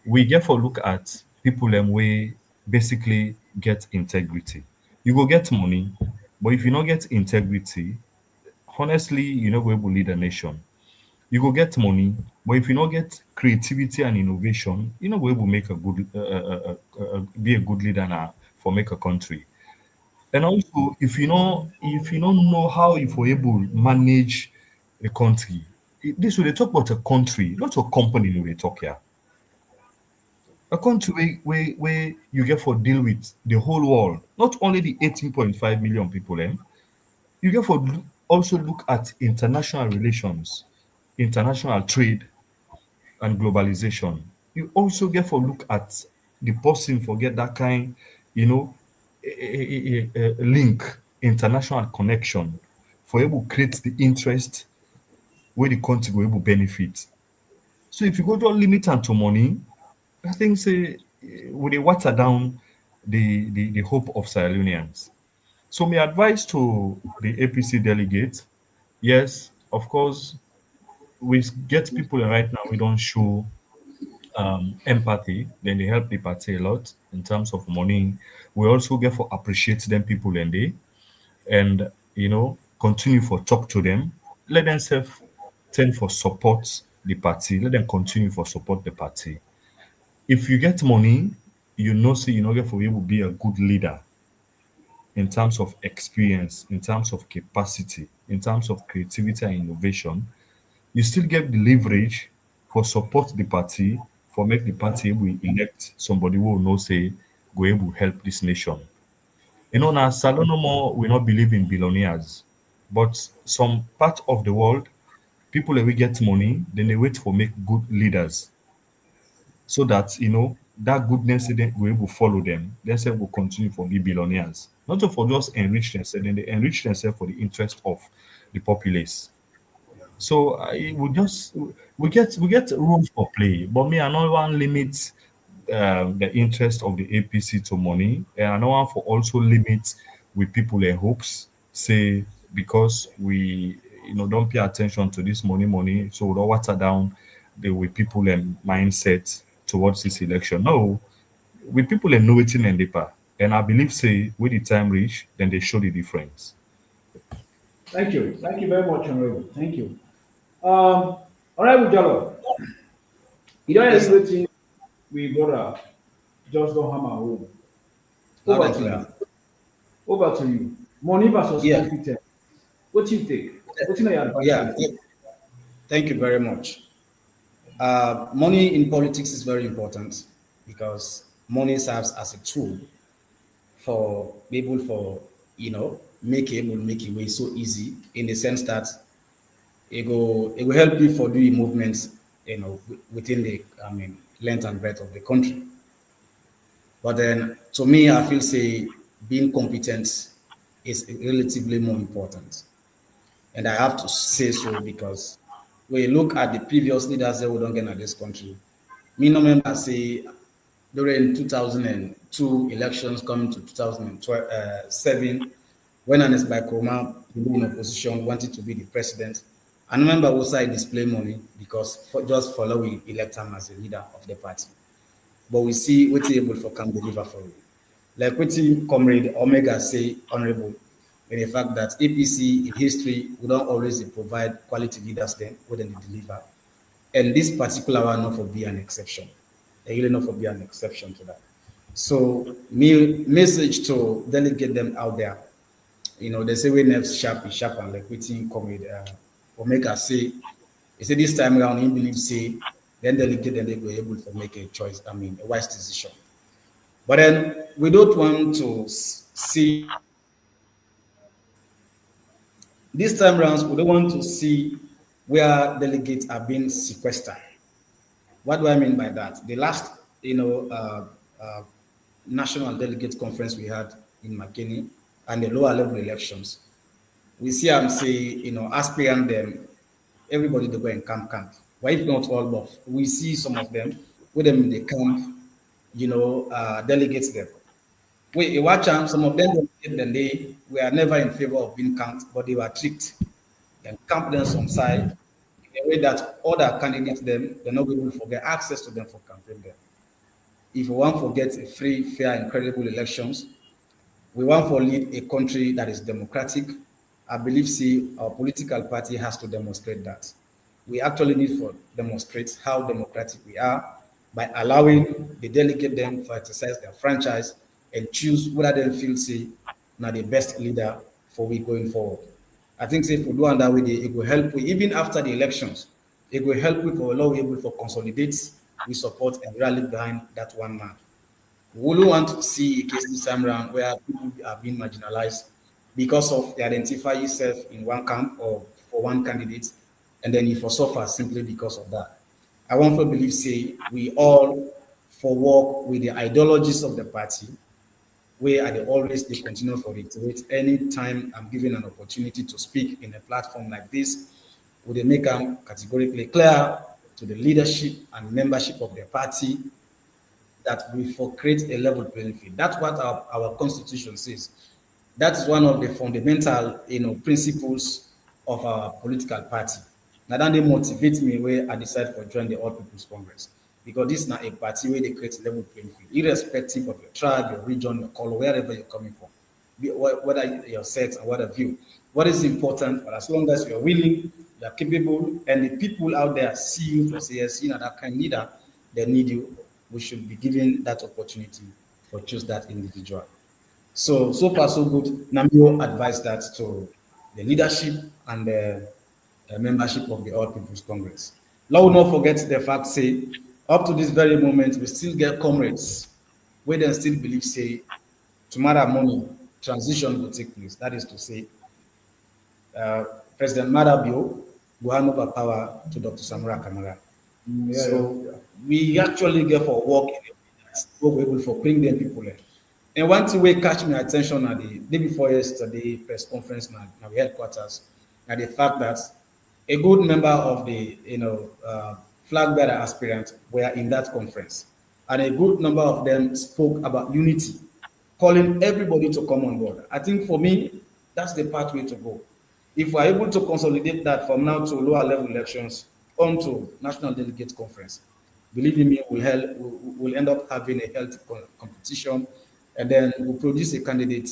we get for look at people way basically get integrity. You go get money, but if you not get integrity, honestly, you not go able to lead a nation. You go get money, but if you not get creativity and innovation, you not go able to make a good be a good leader now for make a country. And also, if you don't know how if we're able to manage a country, this will they talk about a country, not a company. No, they talk here. A country where you get for deal with the whole world, not only the 18.5 million people. You get for also look at international relations, international trade, and globalization. You also get for look at the person forget that kind, you know, a link, international connection for able create the interest where the country will able benefit. So if you go to limit and to money, I think say would they water down the hope of Sierra Leoneans. So my advice to the APC delegates, yes, of course, we get people right now we don't show empathy, then they help the party a lot in terms of money. We also get for appreciate them people and they and continue for talk to them. Let them self tend for support the party. Let them continue for support the party. If you get money, you know say you know get for you will be a good leader in terms of experience, in terms of capacity, in terms of creativity and innovation. You still get the leverage for support the party, for make the party will elect somebody who will know say go able help this nation. Now Salono more we not believe in billionaires. But some part of the world, people that we get money, then they wait for make good leaders so that that goodness then will able follow them. Themselves will continue for be billionaires. Not just for just enrich themselves, then they enrich themselves for the interest of the populace. So I we just we get room for play, but me I no one limit the interest of the APC to money, and I no one for also limit with people their hopes. Say because we don't pay attention to this money, so we don't water down the with people and mindset towards this election. No, with people and innovating and deeper, and I believe say when the time reach, then they show the difference. Thank you. Thank you very much, Honorable. Thank you. Honorable Jallo, you don't Yes, hear sir. everything we brother just don't hammer home. Loud Over and to you. clear. Over to you. Money versus Yeah, competence. What do you take? What's your advice to yeah. the people? Thank you very much. Money in politics is very important because money serves as a tool for be able for make a way so easy in the sense that it will help you for doing movements within the length and breadth of the country. But then to me, I feel say being competent is relatively more important. And I have to say so because when you look at the previous leaders that we don't get in this country, me no remember say during 2002 elections coming to 2007, when Ernest Bai Koroma, in opposition, wanted to be the president. I remember also I display money because just follow we elect him as a leader of the party. But we see what he able for can deliver for you. Like what Comrade Omega say, Honorable, in the fact that APC in history we don't always provide quality leaders then when they deliver. And this particular one not for be an exception. They really not for be an exception to that. So me message to delegate them out there. They say we never sharp is sharp and like waiting comrade Omega say, he said this time around he believe say then delegate them they were able to make a choice, a wise decision. But then we don't want to see this time around, we don't want to see where delegates are being sequestered. What do I mean by that? The last, uh, national delegate conference we had in McKinney and the lower level elections, we see them say, aspirant them, everybody they go in camp. Why if not all of? We see some of them with them in the camp, delegates them. We watch them, some of them then they were never in favor of being camped, but they were tricked. Then camp them some side in a way that other candidates them, they're not able to forget access to them for campaign them. If we want to get a free, fair, and credible elections, we want to lead a country that is democratic. I believe, see, our political party has to demonstrate that. We actually need to demonstrate how democratic we are by allowing the delegate them to exercise their franchise and choose whether they feel say now the best leader for we going forward. I think say if we do on that way, it will help we, even after the elections, it will help we for allow able for consolidate, we support and rally behind that one man. We wouldn't want to see a case this time around where people are being marginalized because of they identify yourself in one camp or for one candidate, and then you for suffer simply because of that. I want to believe, say, we all for work with the ideologies of the party, where I always they continue for reiterate anytime I'm given an opportunity to speak in a platform like this, would they make them categorically clear to the leadership and membership of the party that we for create a level playing field. That's what our constitution says. That is one of the fundamental, principles of our political party. Now that they motivate me where I decide for join the All People's Congress. Because this is not a party where they create a level playing field, irrespective of your tribe, your region, your color, wherever you're coming from, whether your sex and what have you. What is important, but as long as you're willing, you're capable, and the people out there see you for say, yes, that kind of leader, they need you, we should be given that opportunity for choose that individual. So far so good. Namio advised that to the leadership and the membership of the All People's Congress. Let us not forget the fact, say, up to this very moment, we still get comrades where they still believe, say, tomorrow morning, transition will take place. That is to say, uh, President Marabio will hand over power to Dr. Samura Kamara. Yeah, yeah, So yeah. we actually get for work in a way that we're able for bring them people in. And one thing we catch my attention at the day before yesterday press conference now the headquarters, and the fact that a good member of the flag bearer aspirants were in that conference, and a good number of them spoke about unity, calling everybody to come on board. I think for me, that's the pathway to go. If we're able to consolidate that from now to lower level elections onto national delegate conference, believe in me, we'll end up having a healthy competition, and then we'll produce a candidate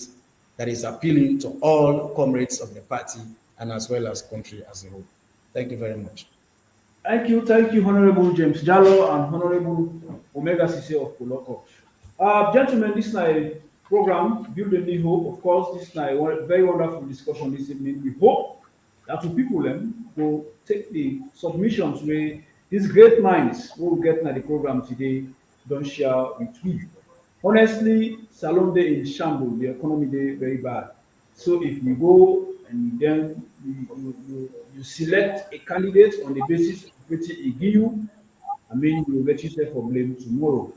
that is appealing to all comrades of the party and as well as country as a whole. Thank you very much. Thank you, Honorable James Jallo and Honorable Omega Sise of Poloko. Gentlemen, this is a program, Build a New Hope. Of course, this is a very wonderful discussion this evening. We hope that the people will take the submissions where these great minds will get at the program today, don't share with we. Honestly, Salon Day in shambles, the economy day very bad. So if you go and then you select a candidate on the basis of what he give you, I mean you will get yourself for blame tomorrow.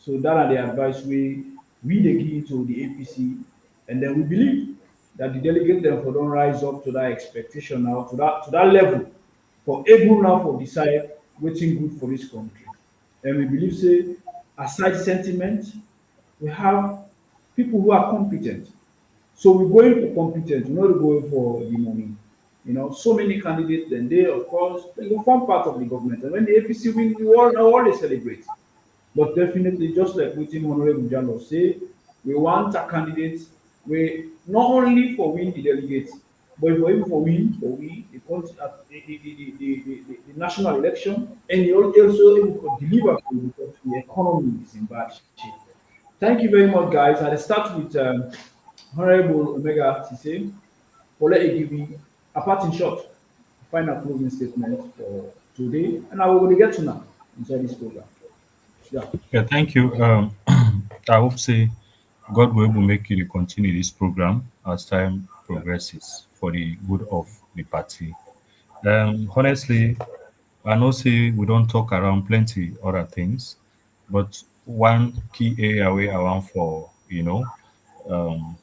So that are the advice we dey give to the APC, and then we believe that the delegate dem for don rise up to that expectation now, to that level, for able now for decide wetin good for dis country. And we believe say aside sentiment, we have people who are competent. So we going for competence, we no going for the money. So many candidates, then they, of course, they go form part of the government. And when the APC win, we all dey celebrate. But definitely, just like wetin Honorable Jallo say, we want a candidate wey not only for win the delegates, but for even for win for we the country, the national election, and he also able to deliver for the country. The economy is in bad shape. Thank you very much, guys. I'll start with Honorable Omega Sise for let give me a parting shot, final closing statement for today, and I will get to now inside this program. Yeah. Yeah, thank you. I hope say God will able make you to continue this program as time Yeah. progresses for the good of the party. Honestly, I know say we don't talk around plenty other things, but one key area where I want for um,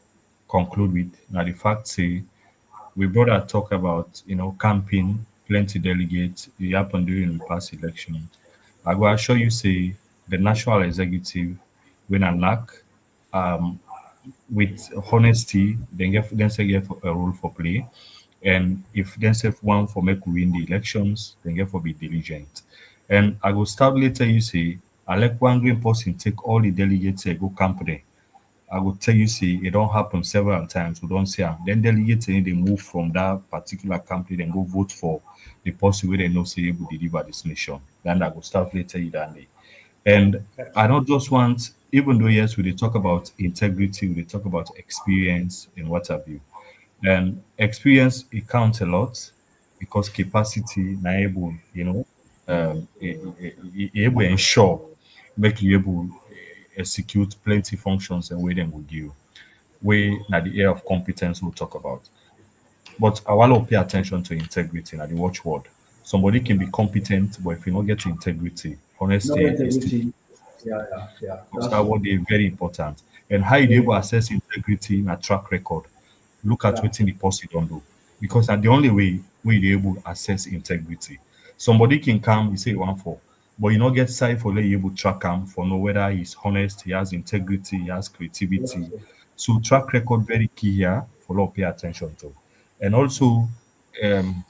conclude with now the fact say we brother talk about camping plenty delegates. It happened during the past election. I go assure you say the national executive when I lack um, with honesty, then say get a role for play. And if then say one for make we win the elections, then get for be diligent. And I will stoutly tell you say I like one green person take all the delegates go camp there. I will tell you say it don't happen several times. We don't see am. Then delegates they move from that particular company then go vote for the person where they know say able deliver this nation. Then I will stoutly tell you that day. And I don't just want, even though yes, we dey talk about integrity, we dey talk about experience and what have you. And experience it counts a lot because capacity na able, able ensure make you able execute plenty functions and way them will do. Way na the area of competence we'll talk about. But I want to pay attention to integrity and the watchword. Somebody can be competent, but if you don't get integrity, No honesty is still integrity. Yeah, yeah, yeah. because That's that true. one is very important. And how you dey Very able important. assess integrity in a track record, look at Yeah. wetin the person don do. Because na the only way wey you dey able assess integrity. Somebody can come, you say you wan for, but you no get side for let you able track am for know whether he's honest, he has integrity, he has That's creativity. true. So track record very key here for lot pay attention to. And also um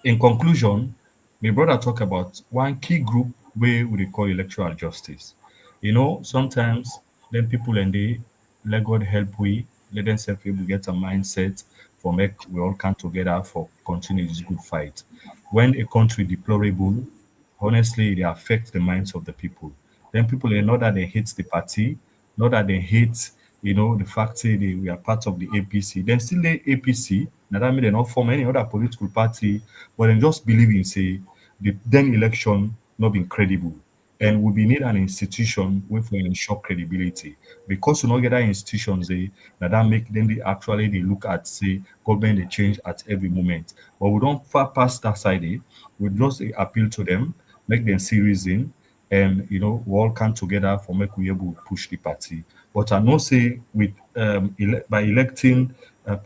in conclusion, my brother talk about one key group where we dey call electoral justice. Sometimes then people and they let God help we, let them self able get a mindset for make we all come together for continue this good fight. When a country deplorable, honestly, they affect the minds of the people. Then people they know that they hate the party, not that they hate, the fact that we are part of the APC. Then still the APC, now that mean they not form any other political party, but then just believe in say the then election not been credible. And we be need an institution with for ensure credibility. Because we not get that institutions that make them they actually they look at say government they change at every moment. But we don't far past that side. We just appeal to them, make them see reason, and we all come together for make we able to push the party. But I know say with by electing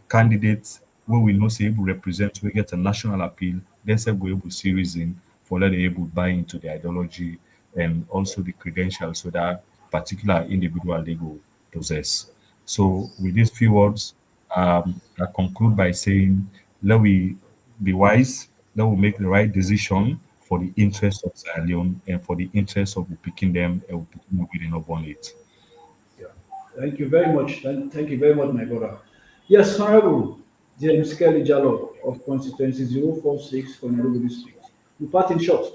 candidates where we know say able represent, we get a national appeal, then say we able see reason for let them able buy into the ideology and also the credentials so that particular individual they go possess. So with these few words, I conclude by saying let we be wise, let we make the right decision for the interest of Sierra Leone and for the interest of picking them and picking within upon it. Yeah. Thank you very much. Thank you very much, my brother. Yes, Honorable James Kelly Jallo of constituency 046 Honolulu District. You part in short.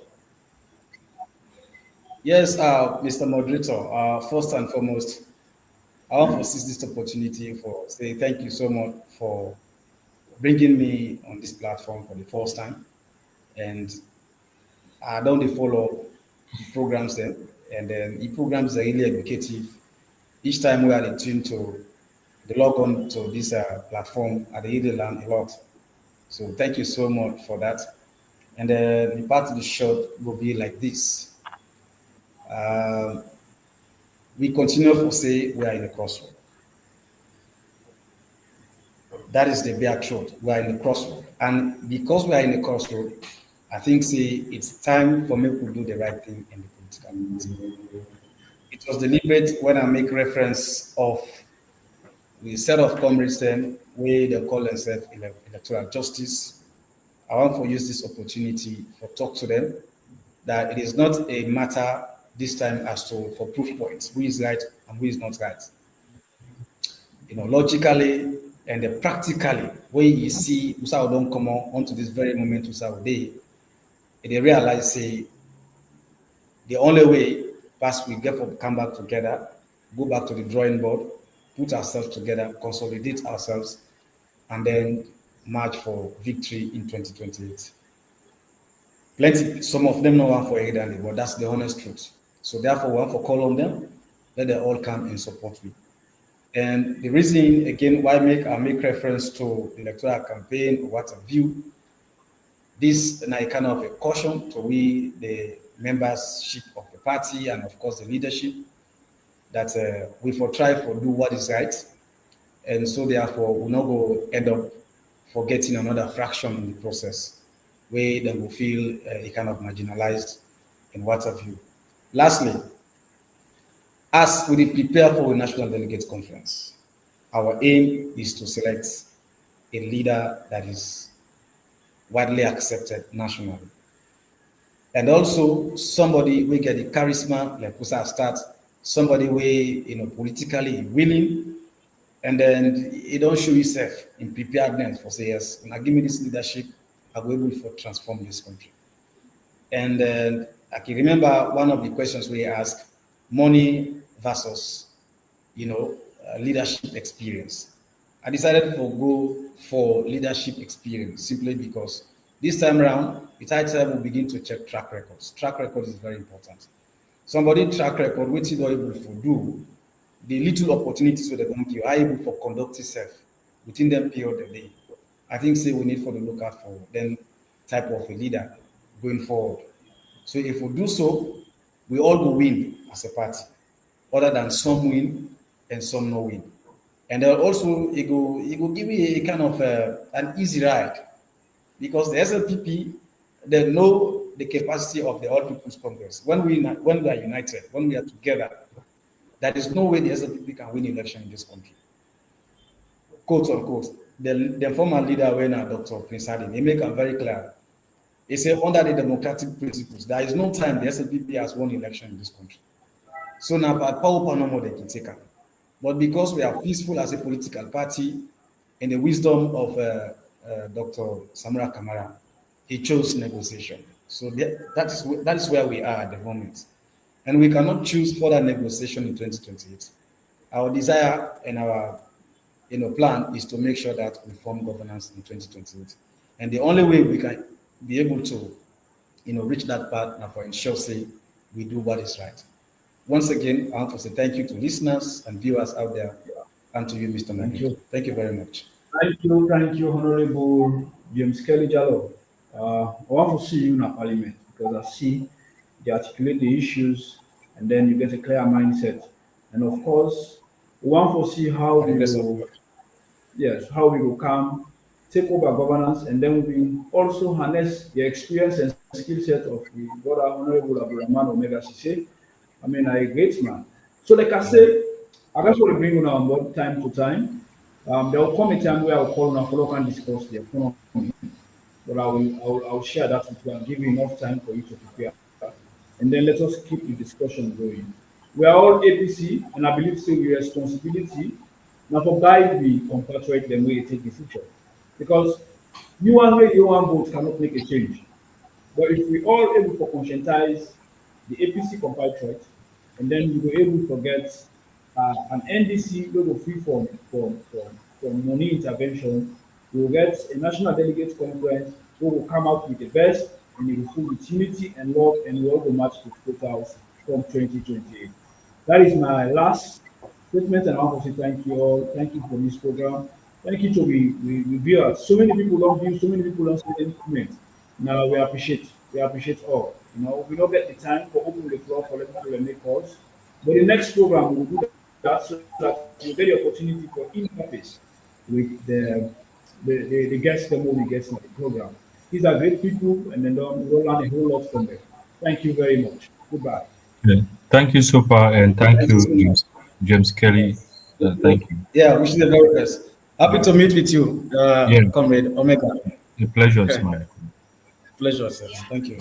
Yes, Mr. Moderator, first and foremost, I want to seize this opportunity for say thank you so much for bringing me on this platform for the first time. And I don't dey follow the programs then, and then the programs are really educative. Each time we are dey tune to the log on to this platform, I dey really learn a lot. So thank you so much for that. And then the part of the short will be like this. Um, we continue to say we are in a crossroad. That is the bare truth. We are in a crossroad. And because we are in a crossroad, I think say it's time for me to do the right thing in the political party. It was deliberate when I make reference of the set of comrades then where they call themselves electoral justice. I want to use this opportunity for talk to them that it is not a matter this time as to for proof points who is right and who is not right. Logically and practically, when you see Usao don't come on onto this very moment Usao day, they realize say the only way past we get to come back together, go back to the drawing board, put ourselves together, consolidate ourselves, and then march for victory in 2028. Plenty, some of them know one for Eidali, but that's the honest truth. So therefore, we want to call on them, let them all come and support me. And the reason again why I make reference to the electoral campaign or what have you, this is a kind of a caution to we the membership of the party and of course the leadership that we for try for do what is right, and so therefore we not go end up forgetting another fraction in the process where they will feel a kind of marginalized and what have you. Lastly, as we prepare for a national delegates conference, our aim is to select a leader that is widely accepted nationally. And also somebody we get the charisma, like Pusa start, somebody way politically willing, and then it don't show yourself in preparedness for say yes, now give me this leadership, I'll be able to transform this country. And I can remember one of the questions we asked, money versus leadership experience. I decided to go for leadership experience simply because this time around, the title will begin to check track records. Track record is very important. Somebody track record, which is able to do, the little opportunities for the country are able to conduct itself within them period of the day. I think say we need for the look out for then type of a leader going forward. So if we do so, we all will win as a party, other than some win and some no win. And also it will give you a kind of an easy ride because the SLPP they know the capacity of the All People's Congress. When we are united, when we are together, there is no way the SLPP can win election in this country. Quote unquote. The former leader when Dr. Prince Hadi, he make it very clear. He said under the democratic principles, there is no time the SLPP has won election in this country. So now power no more they can take. But because we are peaceful as a political party, in the wisdom of Dr. Samura Kamara, he chose negotiation. So that is where we are at the moment. And we cannot choose further negotiation in 2028. Our desire and our plan is to make sure that we form governance in 2028. And the only way we can be able to reach that part now for ensure say we do what is right. Once again, I want to say thank you to listeners and viewers out there, and to you, Mr. Thank Mahid. you. Thank you very much. Thank you, Honorable James Kelly Jallo. I want to see you in a parliament because I see they articulate the issues and then you get a clear mindset. And of course, we want to see how By the we grace of will, God. yes, how we will come, take over governance, and then we also harness the experience and skill set of the brother Honorable Abdulrahman Omega Sise. I mean, a great man. So, like I Yeah. say, I just want to bring you on board time to time. There will come a time where I'll call on a follow and discuss the economy, but I'll share that with you and give you enough time for you to prepare. And then let us keep the discussion going. We are all APC, and I believe still we responsibility now for guide the compatriot them way take decision. Because you and me, you and vote cannot make a change. But if we all able to conscientize the APC compatriot, and then we were able to get an NDC logo free from money intervention, we will get a national delegate conference who will come out with the best and it will full with unity and love and we all go match the totals from 2028. That is my last statement and I want to say thank you all. Thank you for this program. Thank you to we viewers. So many people don't view, so many people don't say any comment. Now we appreciate all. You know, we don't get the time for open the floor for let people and make calls. But the next program we will do that so that you get the opportunity for interface with the guests them will be guests on the program. These are great people and then we'll learn a whole lot from them. Thank you very much. Goodbye. Yeah. Thank you so far, and thank Thank you you, so much. James Kelly. Thank you. Yeah, wish you the very best. Happy to meet with you, Yeah, Comrade Omega. the pleasure is mine. Pleasure, sir. Thank you.